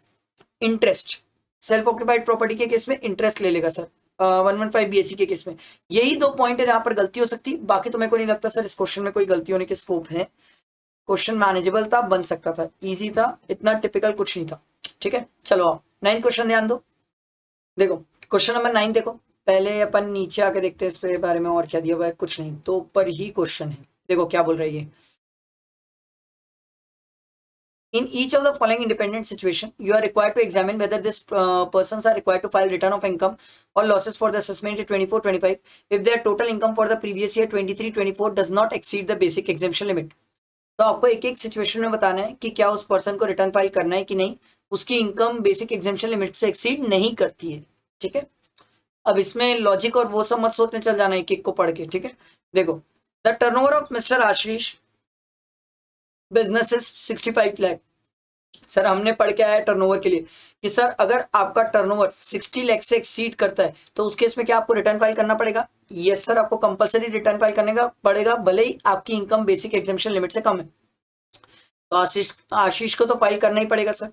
इंटरेस्ट, सेल्फ ऑक्यूपाइड प्रॉपर्टी के केस में इंटरेस्ट ले लेगा सर, 115 बीएससी के केस में। यही 2 पॉइंट है जहां पर गलती हो सकती, बाकी तो मेरे को नहीं लगता सर इस क्वेश्चन में कोई गलती होने के स्कोप है। क्वेश्चन मैनेजेबल था, बन सकता था, इजी था, इतना टिपिकल कुछ नहीं था। ठीक है, चलो आओ 9 क्वेश्चन ध्यान दो। देखो क्वेश्चन नंबर 9 देखो, पहले अपन नीचे आके देखते हैं इस पे बारे में और क्या दिया हुआ है, कुछ नहीं, तो ऊपर ही क्वेश्चन है। देखो क्या बोल रही है, in each of the following independent situation you are required to examine whether these persons are required to file return of income or losses for the assessment year 24-25 if their total income for the previous year 23-24 does not exceed the basic exemption limit। तो आपको एक एक सिचुएशन में बताना है कि क्या उस पर्सन को रिटर्न फाइल करना है कि नहीं, उसकी इनकम बेसिक एग्जेम्पशन लिमिट से एक्सीड नहीं करती है। ठीक है, अब इसमें लॉजिक और वो सब मत सोचने चल जाना एक एक को पढ़ के। ठीक है, देखो the turnover of mister Ashish business is 65 lakh. Sir हमने पढ़ के आया टर्नओवर के लिए कि सर अगर आपका टर्नओवर 60 लाख से एक्सीड करता है तो उस केस में क्या आपको रिटर्न फाइल करना पड़ेगा? यस सर, आपको कंपलसरी रिटर्न फाइल करने का पड़ेगा, भले ही आपकी इनकम बेसिक एग्जेम्पशन लिमिट से कम है। तो आशीष को तो फाइल करना ही पड़ेगा सर।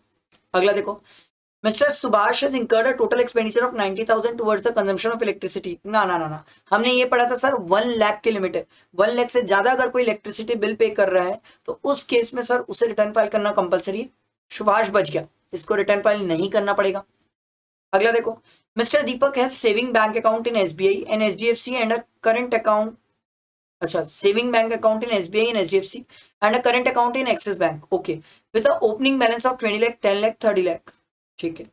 अगला देखो, mister Subhash has incurred a total expenditure of 90,000 towards the consumption of electricity। ना ना ना ना, हमने ये पढ़ा था सर 1 लाख की लिमिट है, 1 लाख से ज्यादा अगर कोई इलेक्ट्रिसिटी बिल पे कर रहा है तो उस केस में सर उसे रिटर्न फाइल करना कंपलसरी है। सुभाष बच गया, इसको रिटर्न फाइल नहीं करना पड़ेगा। अगला देखो, mister Deepak has saving bank account in SBI and HDFC and a current account, अच्छा saving bank account in SBI and HDFC and a current account in Axis bank, okay, with a opening balance of 20 lakh, 10 lakh, 30 lakh. ठीक है,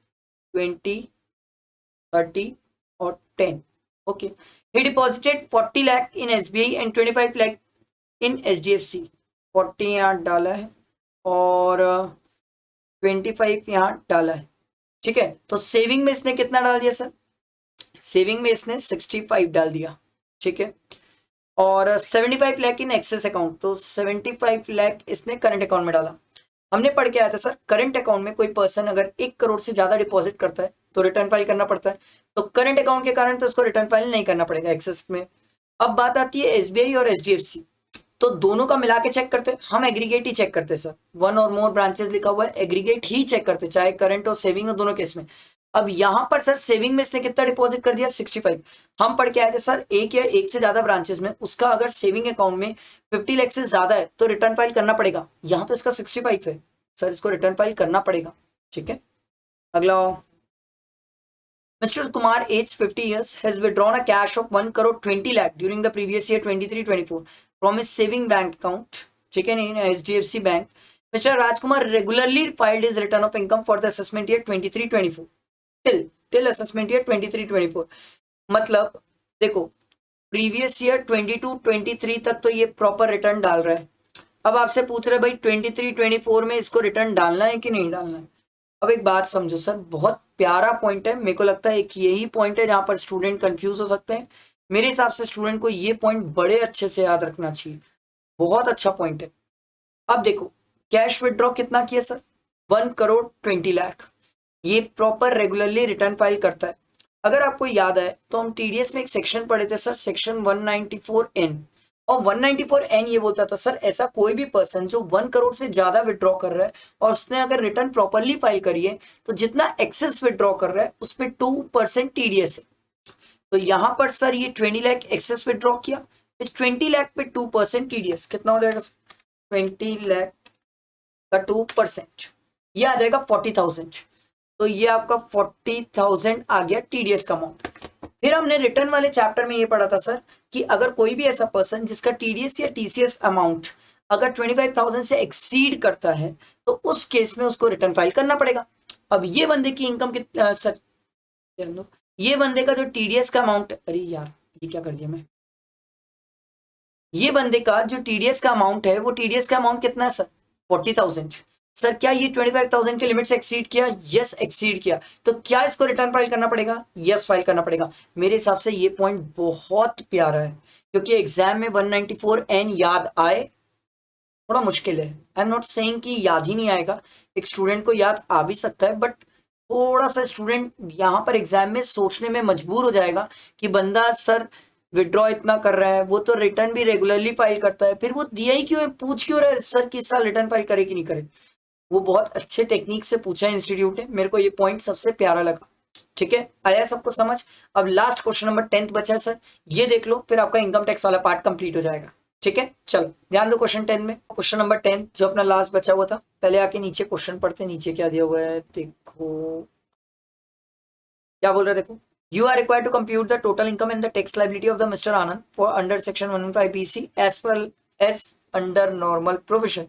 20, 30 और 10, okay. He deposited 40 lakh in SBI and 25 lakh in HDFC. 40 यहाँ डाला है और 25 यहाँ डाला है। ठीक है, तो सेविंग में इसने कितना डाल दिया सर? सेविंग में इसने 65 डाल दिया। ठीक है, और 75 लाख इन एक्सेस अकाउंट, तो 75 लाख इसने करंट अकाउंट में डाला। हमने पढ़ के आया था सर करंट अकाउंट में कोई पर्सन अगर 1 करोड़ से ज्यादा डिपॉजिट करता है तो रिटर्न फाइल करना पड़ता है, तो करंट अकाउंट के कारण तो इसको रिटर्न फाइल नहीं करना पड़ेगा एक्सेस में। अब बात आती है एसबीआई और एचडीएफसी, तो दोनों का मिला के चेक करते हैं, हम एग्रीगेट ही चेक करते हैं सर, 1 और मोर ब्रांचेस लिखा हुआ है, एग्रीगेट ही चेक करते हैं, चाहे करंट और सेविंग हो दोनों केस में। अब यहाँ पर सर सेविंग में इसने कितना डिपॉजिट कर दिया? 65। हम पढ़ के आए थे सर एक या एक से ज्यादा ब्रांचेस में उसका अगर सेविंग अकाउंट में 50 लाख से ज्यादा है तो रिटर्न फाइल करना पड़ेगा। यहाँ तो इसका 65 है सर, इसको रिटर्न फाइल करना पड़ेगा। ठीक है, अगला, Mr. Kumar, aged 50 years, has withdrawn a cash of 1 crore 20 lakh during the previous year 23-24 from his saving bank account, chicken in HDFC Bank. Mr. Rajkumar regularly filed his return of income for the assessment year 23-24 till assessment year 23-24। मतलब देखो प्रीवियस ईयर 22-23 तक तो ये प्रॉपर रिटर्न डाल रहा है। अब आपसे पूछ रहे भाई 23-24 में इसको रिटर्न डालना है कि नहीं डालना है। अब एक बात समझो सर, बहुत प्यारा पॉइंट है, मेरे को लगता है एक यही पॉइंट है जहां पर स्टूडेंट कंफ्यूज हो सकते हैं। मेरे हिसाब से स्टूडेंट को ये पॉइंट बड़े अच्छे से याद रखना चाहिए, बहुत अच्छा पॉइंट है। अब देखो कैश विड्रॉ कितना किया सर? 1 करोड़ 20 लाख, ये प्रॉपर रेगुलरली रिटर्न फाइल करता है। अगर आपको याद है तो हम टीडीएस में एक सेक्शन पढ़े थे सर, सेक्शन 194N, और 194N ये बोलता था सर ऐसा कोई भी पर्सन जो 1 करोड़ से ज्यादा विड्रॉ कर रहा है और उसने अगर रिटर्न प्रॉपरली फाइल करी है तो जितना एक्सेस विड्रॉ कर रहा है उस पर 2% टीडीएस है। तो यहां पर सर ये 20 लाख एक्सेस विड्रॉ किया, इस 20 लाख पे 2% टीडीएस कितना हो जाएगा? 20 लाख का 2% ये आ जाएगा 40,000, तो ये आपका 40,000 आ गया टीडीएस का अमाउंट। फिर हमने रिटर्न वाले चैप्टर में ये पढ़ा था सर कि अगर कोई भी ऐसा पर्सन जिसका टीडीएस या टीसीएस अमाउंट अगर 25,000 से एक्सीड करता है तो उस केस में उसको रिटर्न फाइल करना पड़ेगा। अब ये बंदे की इनकम कितना सर, ये बंदे का जो टीडीएस का अमाउंट, अरे यार ये क्या कर दिया मैं, ये बंदे का जो टीडीएस का अमाउंट है वो टीडीएस का अमाउंट कितना है सर? 40,000। सर क्या ये 25,000 के लिमिट से एक्सीड किया? यस एक्सीड किया, तो क्या इसको रिटर्न फाइल करना पड़ेगा? यस फाइल करना पड़ेगा। मेरे हिसाब से ये पॉइंट बहुत प्यारा है क्योंकि एग्जाम में 194N याद आए थोड़ा मुश्किल है। आई एम नॉट सेइंग कि याद ही नहीं आएगा, एक स्टूडेंट को याद आ भी सकता है, बट थोड़ा सा स्टूडेंट यहाँ पर एग्जाम में सोचने में मजबूर हो जाएगा कि बंदा सर विड्रॉ इतना कर रहा है, वो तो रिटर्न भी रेगुलरली फाइल करता है, फिर वो दिया ही क्यों है, पूछ क्यों रहा है सर कि इस साल रिटर्न फाइल करे कि नहीं करे। वो बहुत अच्छे टेक्निक से पूछा है इंस्टीट्यूट ने, मेरे को ये पॉइंट सबसे प्यारा लगा। ठीक है, आया सबको समझ। अब लास्ट क्वेश्चन नंबर 10 बचा है सर, ये देख लो, फिर आपका इनकम टैक्स वाला पार्ट कंप्लीट हो जाएगा। ठीक है, चलो ध्यान दो क्वेश्चन 10 में। क्वेश्चन नंबर 10 जो अपना लास्ट बचा हुआ था, पहले आके नीचे क्वेश्चन पढ़ते, नीचे क्या दिया हुआ है देखो, क्या बोल रहे देखो, you are required to compute the total income and the tax liability of the mister Anand for under section 115 BC as well as under normal provision.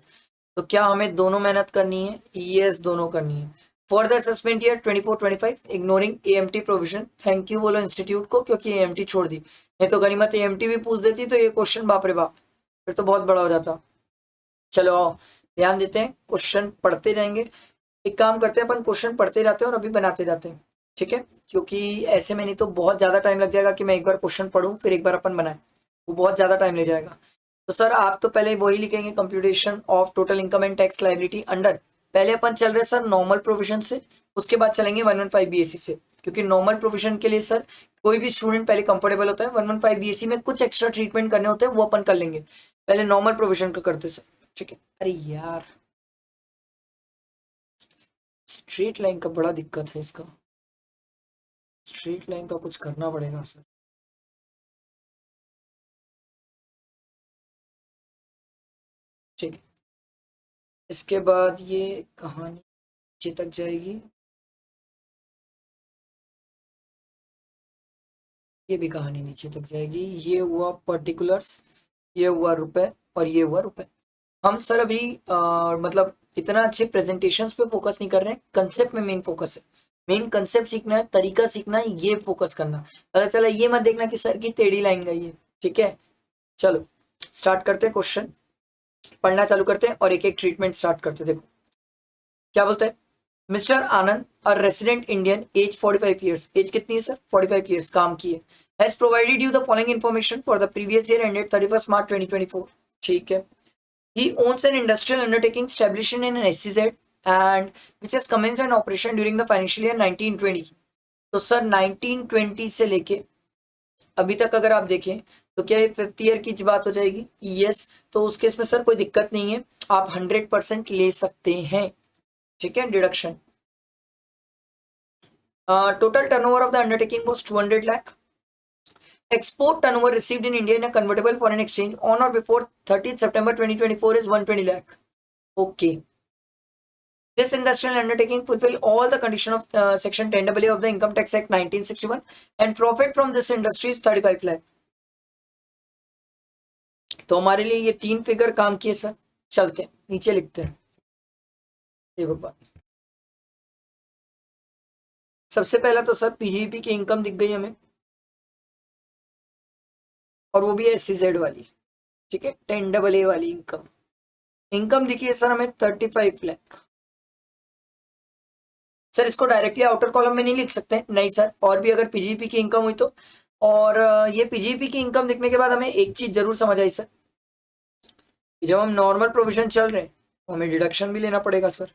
तो क्या हमें दोनों मेहनत करनी है? यस, दोनों करनी है। For the assessment year 24-25 ignoring AMT provision, thank you बोलो इंस्टीट्यूट को, क्योंकि AMT छोड़ दी, नहीं तो गनीमत AMT भी पूछ देती तो ये क्वेश्चन बाप रे बाप फिर तो बहुत बड़ा हो जाता। चलो आओ ध्यान देते हैं, क्वेश्चन पढ़ते जाएंगे। एक काम करते हैं, अपन क्वेश्चन पढ़ते जाते हैं और अभी बनाते जाते हैं। ठीक है, क्योंकि ऐसे में नहीं तो बहुत ज्यादा टाइम लग जाएगा कि मैं एक बार क्वेश्चन पढ़ूं फिर एक बार अपन बनाए, वो बहुत ज्यादा टाइम ले जाएगा। तो सर आप तो पहले वही लिखेंगे, computation of total income and tax liability under, पहले अपन चल रहे सर नॉर्मल प्रोविजन से, उसके बाद चलेंगे 115 BSc से, क्योंकि नॉर्मल प्रोविजन के लिए सर कोई भी स्टूडेंट पहले कंफर्टेबल होता है, 115 BSc में कुछ एक्स्ट्रा ट्रीटमेंट करने होते हैं वो अपन कर लेंगे, पहले नॉर्मल प्रोविजन का करते सर। ठीक है, अरे यार स्ट्रेट लाइन का बड़ा दिक्कत है, इसका स्ट्रेट लाइन का कुछ करना पड़ेगा सर। ठीक है, इसके बाद ये कहानी नीचे तक जाएगी, ये भी कहानी नीचे तक जाएगी। ये हुआ पर्टिकुलर्स, ये हुआ रुपए और ये हुआ रुपए। हम सर अभी मतलब इतना अच्छे प्रेजेंटेशंस पे फोकस नहीं कर रहे हैं, कंसेप्ट में मेन फोकस है, मेन कंसेप्ट सीखना है, तरीका सीखना है, ये फोकस करना। पता चला ये मत देखना कि सर की टेढ़ी लाइन गई है। ठीक है, चलो स्टार्ट करते हैं, क्वेश्चन पढ़ना चालू करते हैं और एक एक ट्रीटमेंट स्टार्ट करते हैं। देखो क्या बोलते हैं, mister Anand a resident Indian as 45 years, age कितनी है सर? 45 ईयर्स काम की है, has provided you the following information for the previous year ended 31 March 2024। ठीक है, he owns an industrial undertaking established in an SEZ and which has commenced an operation during the financial year 1920। तो सर 1920 से लेके अभी तक अगर आप देखें तो क्या ये 5th ईयर की बात हो जाएगी? यस, तो उस केस में सर कोई दिक्कत नहीं है, आप 100% ले सकते हैं। ठीक है, deduction. Total turnover of the undertaking was 200 lakh. Export turnover received in India in a convertible foreign exchange on or before 30th September 2024 is 120 lakh. Okay. This industrial undertaking fulfill all the condition of Section 10AA of the Income Tax Act 1961 and profit from this industry is 35 lakh. तो हमारे लिए ये तीन फिगर काम किए सर। चलते हैं नीचे लिखते हैं, ये बाबा सबसे पहला तो सर पीजीपी की इनकम दिख गई हमें, और वो भी SEZ वाली। ठीक है, 10AA वाली इनकम, इनकम दिखी सर हमें 35 लाख। सर इसको डायरेक्टली आउटर कॉलम में नहीं लिख सकते? नहीं सर, और भी अगर पीजीपी की इनकम हुई तो। और ये पीजीपी की इनकम दिखने के बाद हमें एक चीज जरूर समझ आई सर, जब हम नॉर्मल प्रोविजन चल रहे हैं तो हमें डिडक्शन भी लेना पड़ेगा सर।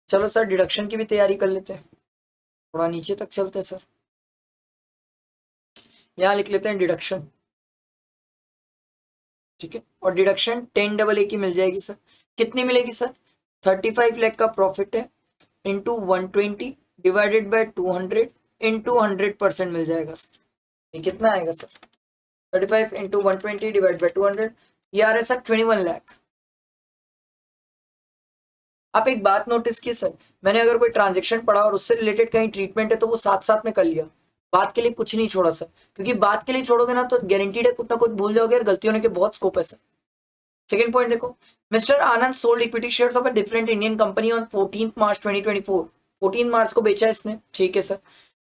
चलो सर डिडक्शन की भी तैयारी कर लेते हैं, थोड़ा नीचे तक चलते हैं सर, यहाँ लिख लेते हैं डिडक्शन। ठीक है, और डिडक्शन 10AA की मिल जाएगी सर। कितनी मिलेगी सर? 35 लाख का प्रॉफिट है इंटू 120 डिवाइडेड बाय 200 इंटू 100% मिल जाएगा सर। ये कितना आएगा सर? 35 इंटू 120 डिवाइड बाय 200, ये आ रहा है सर 21 लाख। आप एक बात नोटिस की सर, मैंने अगर कोई ट्रांजेक्शन पढ़ा और उससे रिलेटेड कहीं ट्रीटमेंट है तो वो साथ साथ में कर लिया, बात के लिए कुछ नहीं छोड़ा सर, क्योंकि बात के लिए छोड़ोगे ना तो गारंटीड है कुछ ना कुछ भूल जाओगे और गलती होने के बहुत स्कोप है सर। सेकंड पॉइंट देखो, mister Anand sold equity shares of a different Indian company on 14 मार्च 2024। 14 मार्च को बेचा इसने। ठीक है सर,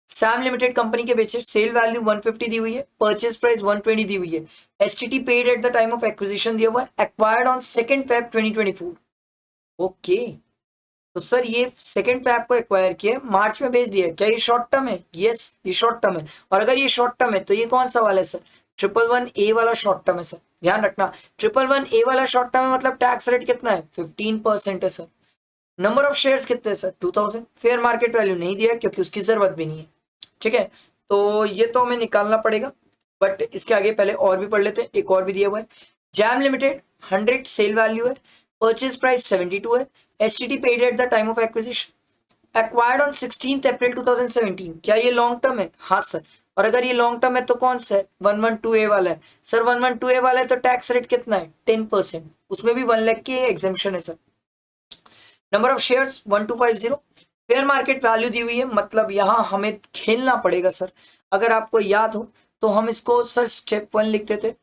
सैम लिमिटेड कंपनी के बेचे, सेल वैल्यू 150 दी हुई है, परचेज प्राइस 120 दी हुई है, STT paid at the time of acquisition दिया हुआ है, एक्वायर्ड ऑन 2 Feb 2024। ओके, तो सर ये 2 Feb को एक्वायर किया, मार्च में बेच दिया, क्या ये शॉर्ट टर्म है? यस, ये शॉर्ट टर्म है। और अगर ये शॉर्ट टर्म है तो ये कौन सा वाला है सर? 111A वाला शॉर्ट टर्म है सर, ध्यान रखना। 111A वाला शॉर्ट टर्म है, मतलब टैक्स रेट कितना है? 15% है सर। नंबर ऑफ शेयर्स कितने हैं सर? 2000। फेयर मार्केट वैल्यू नहीं दिया क्योंकि उसकी जरूरत भी नहीं है। ठीक है, तो ये तो हमें निकालना पड़ेगा, बट इसके आगे पहले और भी पढ़ लेते हैं। एक और भी दिया हुआ है, जैम लिमिटेड 100 सेल वैल्यू है, परचेज प्राइस 72 है, STT paid at the time of acquisition, acquired on 16 अप्रैल 2017। क्या ये लॉन्ग टर्म है? हाँ सर। और अगर ये लॉन्ग टर्म है तो कौन सा है? 112A वाला है सर। 112A वाला है तो टैक्स रेट कितना है? 10%, उसमें भी 1 लाख की एग्जेम्पशन है sir. Number of shares 1250। Fair market value दी हुई है, मतलब यहां हमें खेलना पड़ेगा सर। अगर आपको याद हो तो हम इसको सर स्टेप 1 लिखते थे।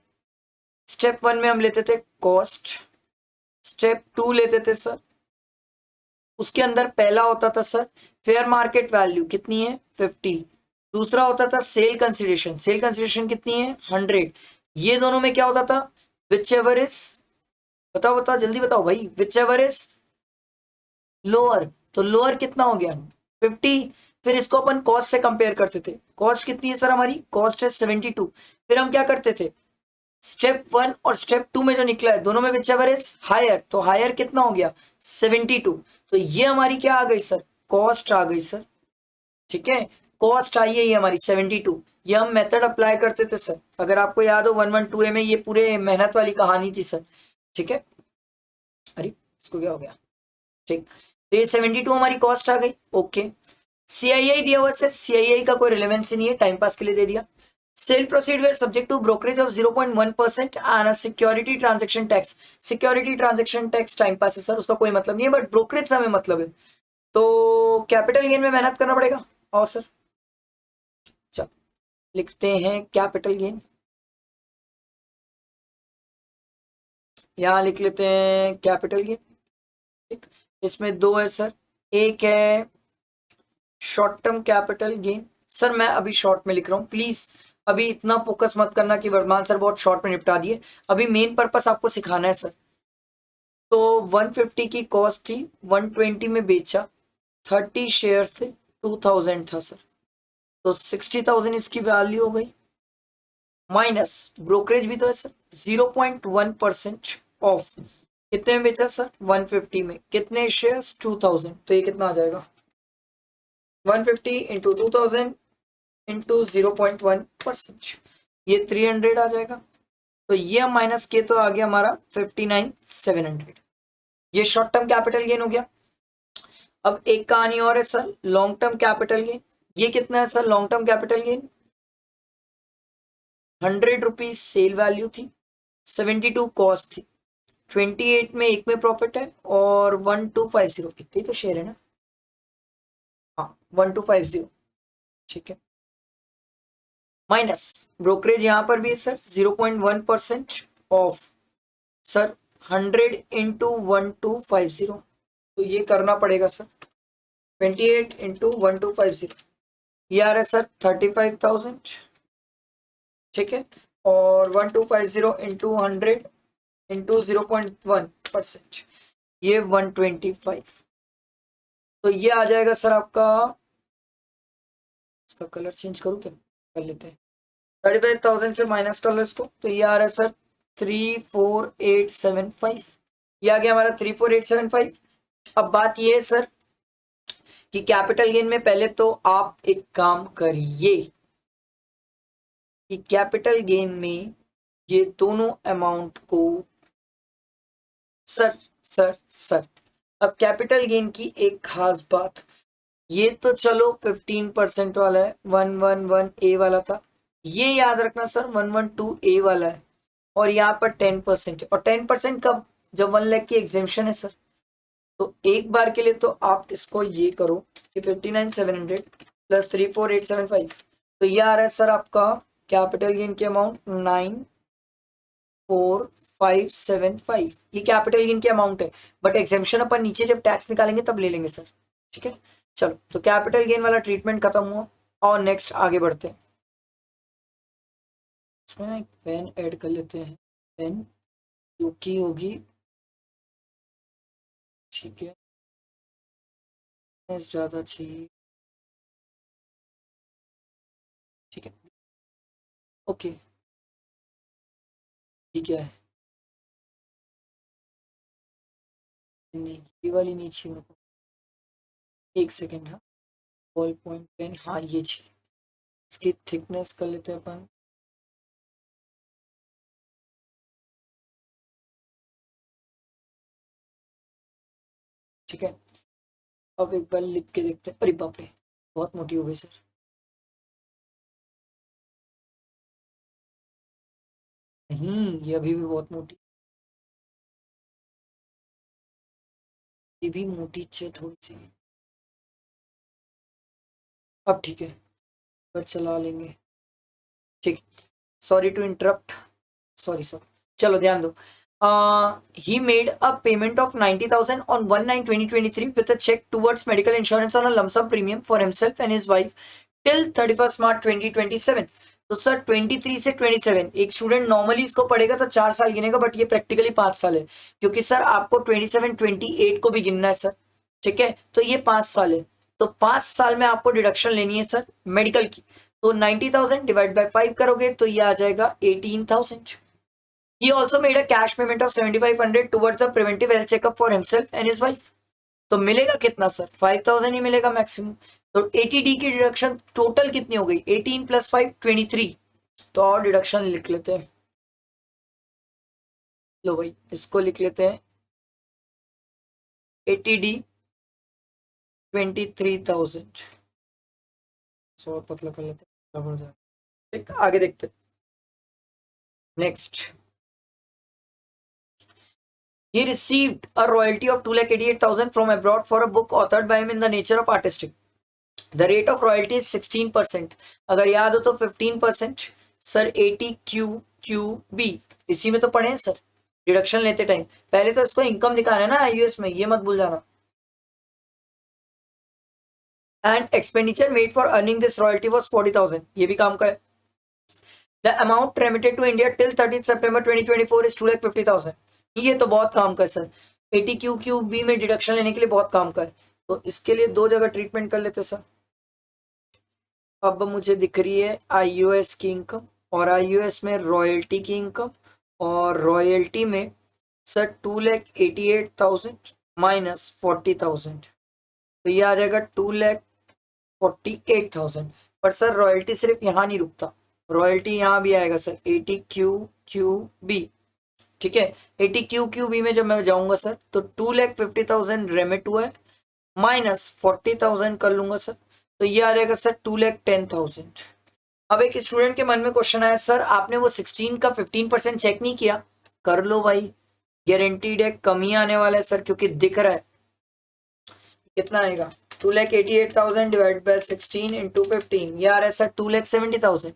स्टेप 1 में हम लेते थे कॉस्ट, स्टेप 2 लेते थे सर, उसके अंदर पहला होता था सर फेयर मार्केट वैल्यू कितनी है? 50। दूसरा होता था सेल कंसिडरेशन, सेल कंसिडरेशन कितनी है? 100। ये दोनों में क्या होता था? विच एवर इज, बताओ बताओ जल्दी बताओ भाई, विच एवर इज लोअर, तो लोअर कितना हो गया? 50। फिर इसको अपन कॉस्ट से कंपेयर करते थे। कॉस्ट कितनी है सर हमारी? कॉस्ट है 72। फिर हम क्या करते थे? स्टेप 1 और स्टेप 2 में जो निकला है दोनों में विच एवर इज हायर, तो हायर कितना हो गया? 72। तो ये हमारी क्या आ गई सर? कॉस्ट आ गई सर। ठीक है, कॉस्ट आई है ये हमारी 72। ये हम मेथड अप्लाई करते थे सर। अगर आपको याद हो 112A में ये पूरे मेहनत वाली कहानी थी सर। ठीक है, अरे इसको क्या हो गया? ठीक, तो ये 72 हमारी कॉस्ट आ गई। ओके, सीआईआई दिया हुआ सर, सीआईआई का कोई रिलेवेंस नहीं है, टाइम पास के लिए दे दिया। Sale proceed were subject to brokerage of 0.1% and security transaction tax. Security transaction tax time pass है सर, उसका कोई मतलब नहीं है, बट ब्रोकरेज से हमें मतलब है। तो कैपिटल गेन में मेहनत करना पड़ेगा। और सर चल लिखते हैं कैपिटल गेन, यहां लिख लेते हैं कैपिटल गेन। ठीक, इसमें दो है सर, एक है short term capital gain. Sir मैं अभी शॉर्ट में लिख रहा हूँ, प्लीज अभी इतना फोकस मत करना कि वर्धमान सर बहुत शॉर्ट में निपटा दिए। अभी मेन पर्पस आपको सिखाना है सर। तो 150 की कॉस्ट थी, 120 में बेचा, 30 शेयर्स थे, 2000 था सर, तो 60,000 इसकी वैल्यू हो गई। माइनस ब्रोकरेज भी तो है सर, 0.1% ऑफ। कितने में बेचा सर? 150 में। कितने शेयर्स? 2000। तो ये कितना आ जाएगा? 150 इंटू 2000 इंटू 0.1%, ये 300 आ जाएगा। तो ये हम माइनस किए तो आ गया हमारा 59,700। ये शॉर्ट टर्म कैपिटल गेन हो गया। अब एक कहानी और है sir, long term capital gain. ये कितना है sir long term capital gain? 100 rupees sale value थी, 72 कॉस्ट थी, 28 में एक में प्रॉफिट है, और 1250 इतनी तो शेयर है ना? हाँ 1250। ठीक है, माइनस ब्रोकरेज यहां पर भी है सर 0.1% ऑफ सर, 100 इंटू 1250, तो ये करना पड़ेगा सर। 28 इंटू 1250, ये आ रहा है सर 35,000। ठीक है, और 1250 इंटू 100 इंटू 0.1%, ये 125। तो ये आ जाएगा सर आपका, इसका कलर चेंज करूँ क्या? कर लेते हैं। 35,000 से माइनस कर लो इसको, तो ये आ रहा है सर 34875। ये आ गया हमारा 34875। अब बात ये है सर कि कैपिटल गेन में पहले तो आप एक काम करिए कि कैपिटल गेन में ये दोनों अमाउंट को सर सर सर, अब कैपिटल गेन की एक खास बात, ये तो चलो 15% वाला है, 111A वाला था, ये याद रखना सर 112A वाला है, और यहाँ पर 10%, और 10% कब? जब 1 लाख की एग्जेम्पशन है सर। तो एक बार के लिए तो आप इसको ये करो कि 59,700 प्लस 34875, तो ये आ रहा है सर आपका कैपिटल गेन की अमाउंट 94575। ये कैपिटल गेन की अमाउंट है, बट एग्जेम्पशन अपन नीचे जब टैक्स निकालेंगे तब ले लेंगे सर। ठीक है, चलो तो कैपिटल गेन वाला ट्रीटमेंट खत्म हुआ, और नेक्स्ट आगे बढ़ते हैं। इसमें ना एक पेन ऐड कर लेते हैं, पेन जो की होगी, ठीक है, ज्यादा चाहिए। ठीक है, ओके, ठीक है, नहीं ये वाली नहीं चाहिए मेरे को, एक सेकेंड। हाँ, बॉल पॉइंट पेन, हाँ ये चाहिए। इसकी थिकनेस कर लेते हैं अपन ठीक है, अब एक बार लिख के देखते हैं। अरे बाप रे, बहुत मोटी हो गई सर। नहीं, ये अभी भी बहुत मोटी, ये भी मोटी है थोड़ी सी। अब ठीक है, पर चला लेंगे। ठीक, sorry to interrupt, sorry sorry. चलो ध्यान दो। He made a payment of 90,000 on 1/9/2023 with a check towards medical insurance on a lump sum premium for himself and his wife till 31st March 2027। तो सर 23 से 27 एक स्टूडेंट नॉर्मली इसको पढ़ेगा तो 4 साल गिनेगा, बट ये प्रैक्टिकली 5 साल है, क्योंकि सर आपको 27 28 को भी गिनना है सर। ठीक है, तो ये 5 साल है, तो 5 साल में आपको डिडक्शन लेनी है सर मेडिकल की। तो 90,000 डिवाइड बाय 5 करोगे तो ये आ जाएगा 18,000। He also made a cash payment of 7,500 towards the preventive health checkup for himself and his wife। तो मिलेगा कितना सर? 5,000 ही मिलेगा मैक्सिमम। तो 80D की डिडक्शन टोटल कितनी हो गई? 18 + 5 23। तो और डिडक्शन लिख लेते हैं, लो भाई इसको लिख लेते हैं 80D 23,000। और पतला कर लेते हैं, ठीक, आगे देखते हैं। Next, he received a royalty of 2,88,000 from abroad for a book authored by him in the nature of artistic। The rate of royalty is 16%। अगर याद हो तो 15%। सर 80QQB इसी में तो पढ़े हैं सर डिडक्शन लेते टाइम। पहले तो इसको इनकम दिखाना है ना आईयूएस में, ये मत भूल जाना। And expenditure made for earning this royalty was 40,000, ये भी काम का है। The amount remitted to India till 30 September 2024 is 2,50,000। ये तो बहुत काम का है सर, 80QQB में डिडक्शन लेने के लिए बहुत काम का है, तो इसके लिए 2 जगह ट्रीटमेंट कर लेते सर। अब मुझे दिख रही है आईयूएस की इनकम, और आईयूएस में रॉयल्टी की इनकम, और रॉयल्टी में सर 2,88,000 माइनस 40,000, तो ये आ जाएगा 2,48,000। पर सर रॉयल्टी सिर्फ यहाँ नहीं रुकता, रॉयल्टी यहाँ भी आएगा सर 80QQB। ठीक है, 80QQB में जब मैं जाऊंगा सर तो 2,50,000 रेमिट हुआ है, माइनस 40,000 कर लूंगा सर, तो ये आ जाएगा सर 2,10,000। अब एक स्टूडेंट के मन में क्वेश्चन आया, सर आपने वो 16 का 15% चेक नहीं किया। कर लो भाई, गारंटीड है कमी आने वाला है सर, क्योंकि दिख रहा है कितना आएगा। 2,88,000 डिवाइड बाय 16 इंटू 15, ये आ रहा है सर 2,70,000।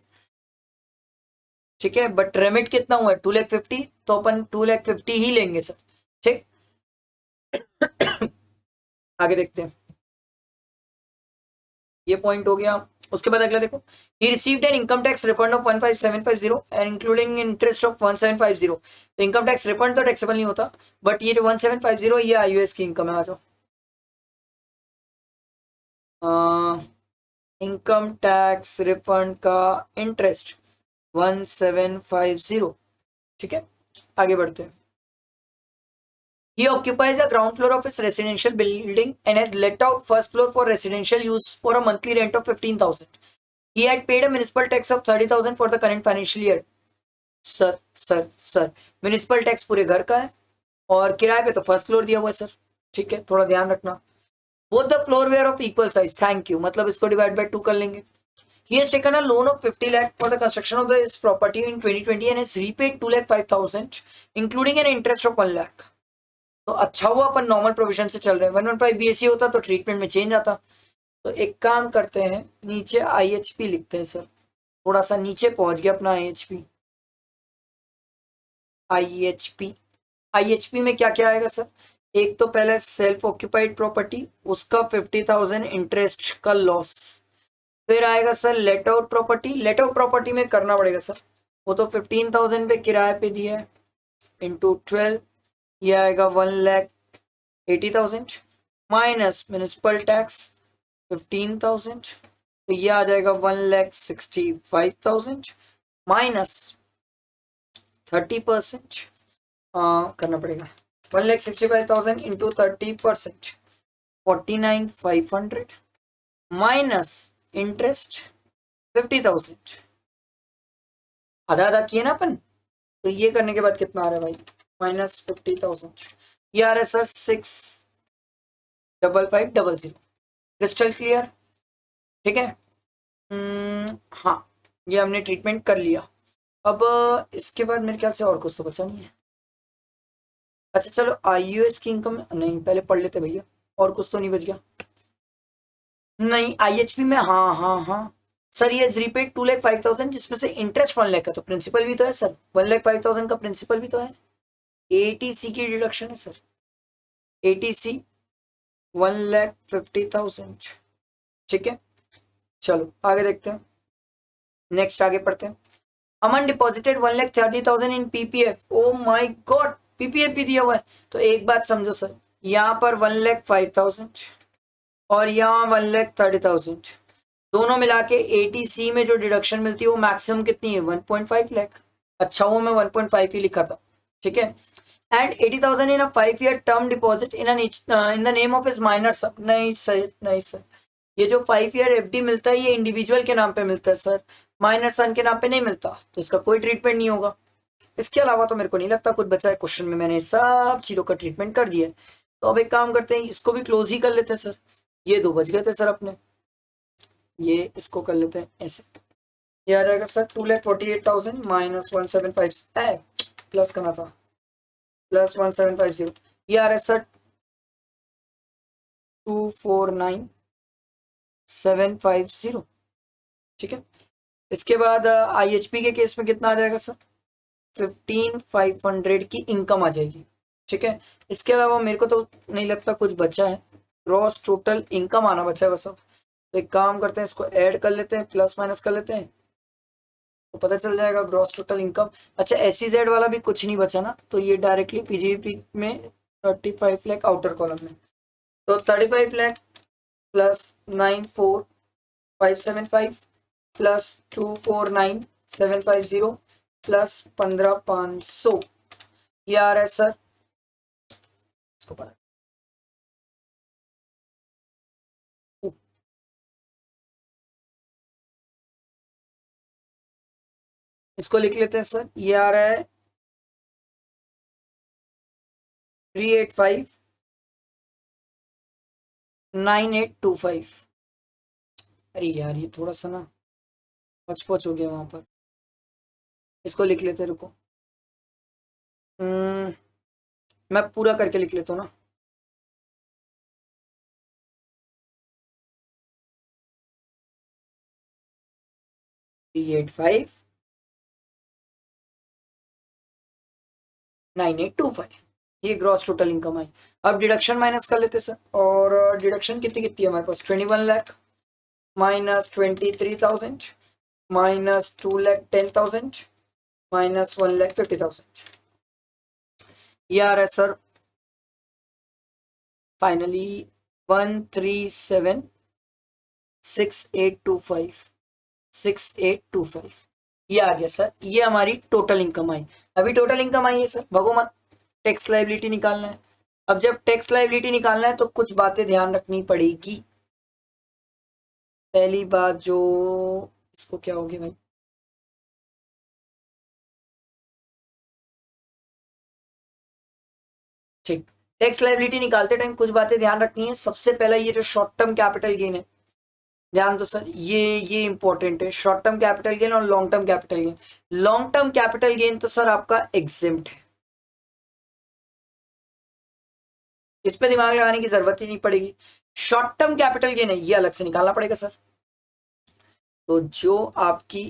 ठीक है, बट रेमिट कितना हुआ है 2,50,000, तो अपन 2,50,000 ही लेंगे सर। ठीक आगे देखते हैं, ये पॉइंट हो गया। उसके बाद अगला देखो, he received an income tax refund of 15,750 and including interest of 1750। तो इनकम टैक्स रिफंड तो टैक्सेबल नहीं होता, बट ये जो 1750 ये आईयूएस की इनकम है। आ जाओ, इनकम टैक्स रिफंड का इंटरेस्ट 1750। ठीक है, आगे बढ़ते हैं। He occupies a ground floor of his residential building and has let out first floor for residential use for a monthly rent of 15,000। He had paid a municipal tax of 30,000 for the current financial year। Sir municipal tax पूरे घर का है और किराए पे तो फर्स्ट फ्लोर दिया हुआ है सर। ठीक है, थोड़ा ध्यान रखना। Both the floor were of equal size, thank you, मतलब इसको डिवाइड बाय 2 कर लेंगे। He has taken a loan of 50 lakh for the construction of this property in 2020 and has repaid 2,05,000 including an interest of 1 lakh। तो अच्छा हुआ अपन नॉर्मल प्रोविजन से चल रहे हैं। 115 BAC होता तो ट्रीटमेंट में चेंज आता। तो एक काम करते हैं, नीचे IHP लिखते हैं सर, थोड़ा सा नीचे पहुंच गया अपना IHP में क्या क्या आएगा सर? एक तो पहले सेल्फ ऑक्यूपाइड प्रॉपर्टी, उसका 50,000 इंटरेस्ट का लॉस। फिर आएगा sir let out property. Let out property में करना पड़ेगा सर, वो तो 15,000 पे किराए पे दिया है, इंटू 12, ये आएगा 1,80,000 माइनस म्युनिसिपल टैक्स 15,000, तो ये आ जाएगा 1,65,000 माइनस 30%, करना पड़ेगा 1,65,000 इंटू 30%, 49,500 माइनस इंटरेस्ट 50,000। आधा आधा किए ना अपन, तो ये करने के बाद कितना आ रहा है भाई, माइनस 50,000। ये आ रहा है सर 5500। Crystal clear? ठीक है। हाँ, ये हमने ट्रीटमेंट कर लिया। अब इसके बाद मेरे ख्याल से और कुछ तो बचा नहीं है। अच्छा चलो, आईयूएस की इनकम नहीं, पहले पढ़ लेते भैया। और कुछ तो नहीं बच गया? नहीं, आईएचपी में, हाँ हाँ हाँ सर, ये रीपेड 2,05,000, जिसमें से इंटरेस्ट 1 लाख का, तो प्रिंसिपल भी तो है सर, 1,05,000 का प्रिंसिपल भी तो है। एटीसी की डिडक्शन है सर, एटीसी 1,50,000। ठीक है, चलो आगे देखते हैं, नेक्स्ट आगे पढ़ते हैं। Aman deposited 1,30,000 in PPF. Oh my god, PPF भी दिया हुआ है। तो एक बात समझो सर, यहाँ पर 1,05,000 और यहाँ 1,30,000, दोनों मिला के एटीसी में जो डिडक्शन मिलती है वो मैक्सिमम कितनी है? 1.5 लाख। अच्छा, वो मैं 1.5 ही लिखा था। ठीक है। And 80,000 in a 5 year term deposit in the name of his minor son. नहीं सर, नहीं सर, ये जो 5 ईयर एफडी मिलता है ये इंडिविजुअल के नाम पे मिलता है सर, माइनर सन के नाम पे नहीं मिलता, तो इसका कोई ट्रीटमेंट नहीं होगा। इसके अलावा तो मेरे को नहीं लगता कुछ बचा है। क्वेश्चन में मैंने सब चीजों का ट्रीटमेंट कर दिया है। तो अब एक काम करते हैं, इसको भी क्लोज ही कर लेते हैं सर। ये दो बच गए थे सर अपने, ये इसको कर लेते हैं ऐसे। ये आ जाएगा सर 2,48,000 माइनस 1,750 प्लस करना था, प्लस 1,750। ये आ रहा है सर 2,49,750। ठीक है। इसके बाद आईएचपी के केस में कितना आ जाएगा सर? 15,500 की इनकम आ जाएगी। ठीक है। इसके अलावा मेरे को तो नहीं लगता कुछ बचा है, ग्रॉस टोटल इनकम आना बचा है बस। अब तो एक काम करते हैं, इसको ऐड कर लेते हैं, प्लस माइनस कर लेते हैं, तो पता चल जाएगा ग्रॉस टोटल इनकम। अच्छा, एसईजेड वाला भी कुछ नहीं बचा ना, तो ये डायरेक्टली पीजीपी में 35 लाख आउटर कॉलम में, तो 35 लाख प्लस 94,575 प्लस 249,750 प्लस 15,500, ये आ रहा है सर, इसको पढ़ा, इसको लिख लेते हैं सर। ये आ रहा है 385,9825। अरे यार, ये थोड़ा सा ना पच हो गया वहां पर, इसको लिख लेते हैं, रुको। मैं पूरा करके लिख लेता हूँ ना। 385,9825, ये ग्रॉस टोटल इनकम आई। अब डिडक्शन माइनस कर लेते सर, और डिडक्शन कितनी कितनी है हमारे पास? 21 लाख माइनस 23,000 माइनस 2,10,000 माइनस 1,50,000, ये आ रहा है सर फाइनली 137,6825, ये आ गया सर। ये हमारी टोटल इनकम आई। अभी टोटल इनकम आई है सर, भगो मत, टैक्स लायबिलिटी निकालना है। अब जब टैक्स लायबिलिटी निकालना है तो कुछ बातें ध्यान रखनी पड़ेगी। पहली बात, जो इसको क्या होगी भाई, ठीक, टैक्स लायबिलिटी निकालते टाइम कुछ बातें ध्यान रखनी है। सबसे पहला, ये जो शॉर्ट टर्म कैपिटल गेन है, ध्यान दो सर, ये इंपॉर्टेंट है। शॉर्ट टर्म कैपिटल गेन और long term capital gain. Long term capital gain तो सर आपका एग्जिम्ट है, इस पे दिमाग लगाने की जरूरत ही नहीं पड़ेगी। शॉर्ट टर्म कैपिटल गेन है, ये अलग से निकालना पड़ेगा सर। तो जो आपकी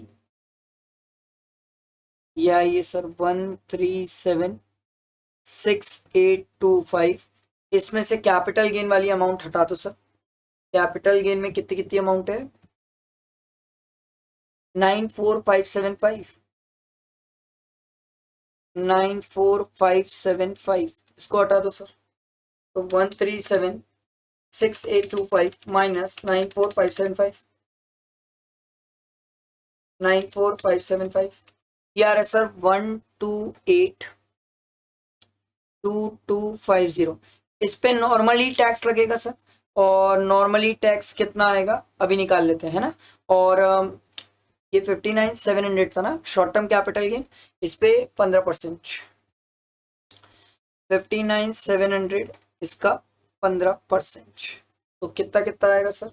ये आई है सर 137,6825, इसमें से कैपिटल गेन वाली अमाउंट हटा दो सर। कैपिटल गेन में कितनी कितनी अमाउंट है? 94,575, 94,575, इसको हटा दो सर। तो 137,6825 माइनस 94,575, 94,575, ये आ रहा है सर 128,2250। इस पे नॉर्मली टैक्स लगेगा सर, और नॉर्मली टैक्स कितना आएगा अभी निकाल लेते हैं ना। और ये 59,700 था ना शॉर्ट टर्म कैपिटल गेन, इस पे 15%, 59,700 इसका 15%। तो कितना कितना आएगा सर?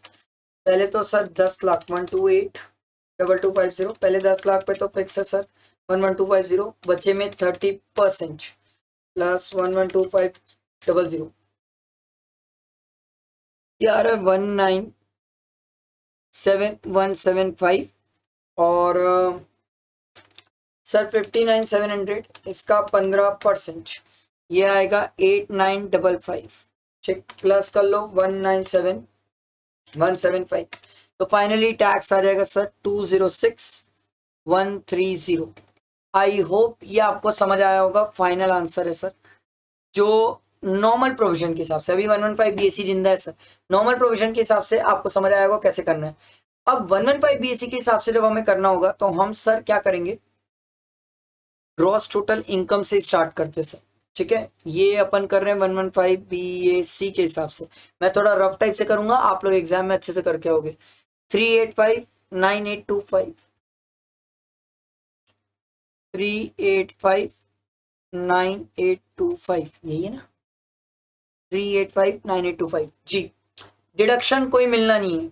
पहले तो सर 10 लाख 1282250, पहले 10 लाख पे तो फिक्स है सर 11250, बचे में 30% प्लस 11250, ये आ रहा है 197175 और सर 59,700, इसका 15%, ये आएगा 8955, चेक प्लस कर लो 197175, तो फाइनली टैक्स आ जाएगा सर 206130। आई होप ये आपको समझ आया होगा। फाइनल आंसर है सर, जो नॉर्मल प्रोविजन के हिसाब से, अभी 115 बीएससी जिंदा है सर, नॉर्मल प्रोविजन के हिसाब से आपको समझ आया होगा कैसे करना है। अब 115 बीएससी के हिसाब से जब हमें करना होगा तो हम सर क्या करेंगे, ग्रॉस टोटल इनकम से स्टार्ट करते सर, ठीक है। ये अपन कर रहे हैं 115 बीएससी के हिसाब से, मैं थोड़ा रफ टाइप से करूंगा, आप लोग एग्जाम में अच्छे से करके आओगे। 3859825, 3859825, यही है ना, 3859825 जी। डिडक्शन कोई मिलना नहीं है,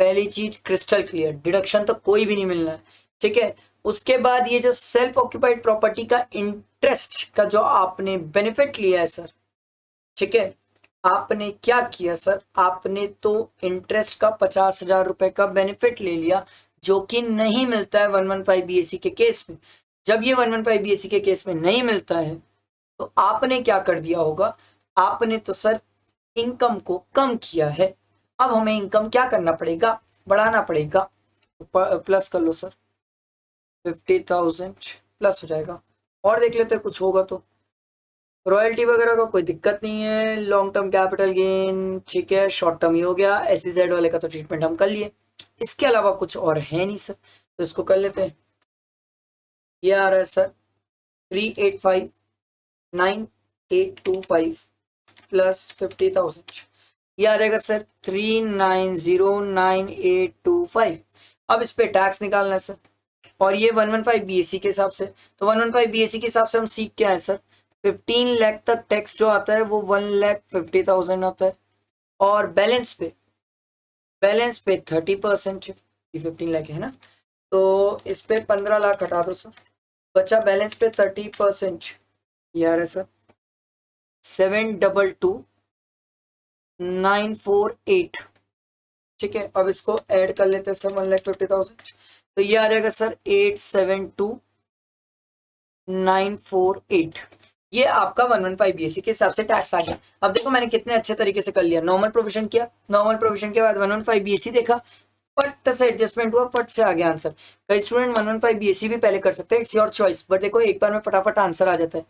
पहली चीज क्रिस्टल क्लियर, डिडक्शन तो कोई भी नहीं मिलना है, ठीक है। उसके बाद ये जो सेल्फ ऑक्यूपाइड प्रॉपर्टी का इंटरेस्ट का जो आपने बेनिफिट लिया है सर, ठीक है, आपने क्या किया सर, आपने तो इंटरेस्ट का 50,000 रुपए का बेनिफिट ले लिया, जो कि नहीं मिलता है 115 बीएससी के केस में। जब ये 115 बीएससी के केस में नहीं मिलता है तो आपने क्या कर दिया होगा, आपने तो सर इनकम को कम किया है। अब हमें इनकम क्या करना पड़ेगा, बढ़ाना पड़ेगा। प्लस कर लो सर 50,000 प्लस हो जाएगा, और देख लेते हैं कुछ होगा तो। रॉयल्टी वगैरह का कोई दिक्कत नहीं है, लॉन्ग टर्म कैपिटल गेन, ठीक है, शॉर्ट टर्म ही हो गया, एसईजेड वाले का तो ट्रीटमेंट हम कर लिए, इसके अलावा कुछ और है नहीं सर, तो इसको कर लेते हैं। ये आ रहा है सर 3859825 प्लस 50,000, ये आ जाएगा सर 3909825। अब इस पे टैक्स निकालना है सर, और ये 115 बीएससी के हिसाब से, तो 115 बीएससी के हिसाब से हम सीख क्या है सर, 15 लाख तक टैक्स जो आता है वो 1,50,000 आता है, और बैलेंस पे 30% है, 15 लाख है ना, तो इस पे 15 लाख हटा दो सर, बचा बैलेंस पे 30%, यार है सर 722,948, ठीक है। अब इसको ऐड कर लेते हैं सर 1,50,000, तो ये आ जाएगा सर 872,948, ये आपका 115 बीएससी के हिसाब से टैक्स आ गया। अब देखो मैंने कितने अच्छे तरीके से कर लिया, नॉर्मल प्रोविजन किया, नॉर्मल प्रोविजन के बाद 115 बीएससी देखा, पट से एडजस्टमेंट हुआ, पट से आ गया आंसर। कई स्टूडेंट 115 बीएससी भी पहले कर सकते हैं, इट्स योर चॉइस, बट देखो एक बार में फटाफट आंसर आ जाता है।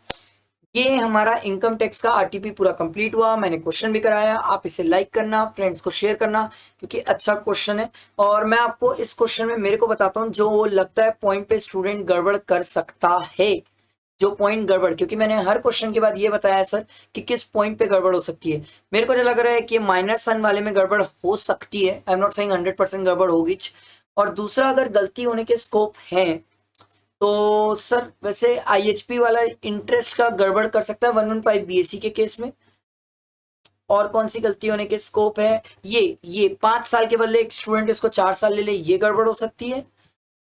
ये हमारा इनकम टैक्स का आरटीपी पूरा कंप्लीट हुआ, मैंने क्वेश्चन भी कराया, आप इसे लाइक करना, फ्रेंड्स को शेयर करना, क्योंकि अच्छा क्वेश्चन है। और मैं आपको इस क्वेश्चन में मेरे को बताता हूँ जो लगता है पॉइंट पे स्टूडेंट गड़बड़ कर सकता है, जो पॉइंट गड़बड़, क्योंकि मैंने हर क्वेश्चन के बाद ये बताया है सर कि किस पॉइंट पे गड़बड़ हो सकती है। मेरे को जो लग रहा है कि माइनर सन वाले में गड़बड़ हो सकती है, आई एम नॉट सेइंग 100% गड़बड़ होगी। और दूसरा, अगर गलती होने के स्कोप हैं तो सर वैसे आईएचपी वाला इंटरेस्ट का गड़बड़ कर सकता है 115 बीएससी के केस में। और कौन सी गलती होने के स्कोप है, ये 5 साल के बदले एक स्टूडेंट इसको 4 साल ले ले, ये गड़बड़ हो सकती है।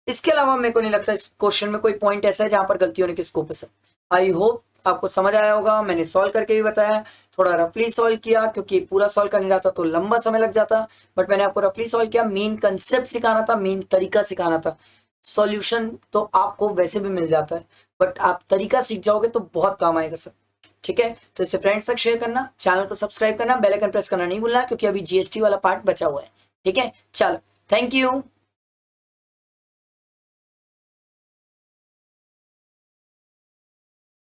इसके अलावा मेरे को नहीं लगता इस क्वेश्चन में कोई पॉइंट ऐसा है जहां पर गलती होने के स्कोप है सर। आई होप आपको समझ आया होगा, मैंने सॉल्व करके भी बताया, थोड़ा रफली सॉल्व किया क्योंकि पूरा सॉल्व करने जाता तो लंबा समय लग जाता, बट मैंने आपको रफली सॉल्व किया, मेन कंसेप्ट सिखाना था, मेन तरीका सिखाना था। सॉल्यूशन तो आपको वैसे भी मिल जाता है, बट आप तरीका सीख जाओगे तो बहुत काम आएगा सर, ठीक है। तो इसे फ्रेंड्स तक शेयर करना, चैनल को सब्सक्राइब करना, बेल आइकन प्रेस करना नहीं भूलना, क्योंकि अभी जीएसटी वाला पार्ट बचा हुआ है, ठीक है। चलो, थैंक यू।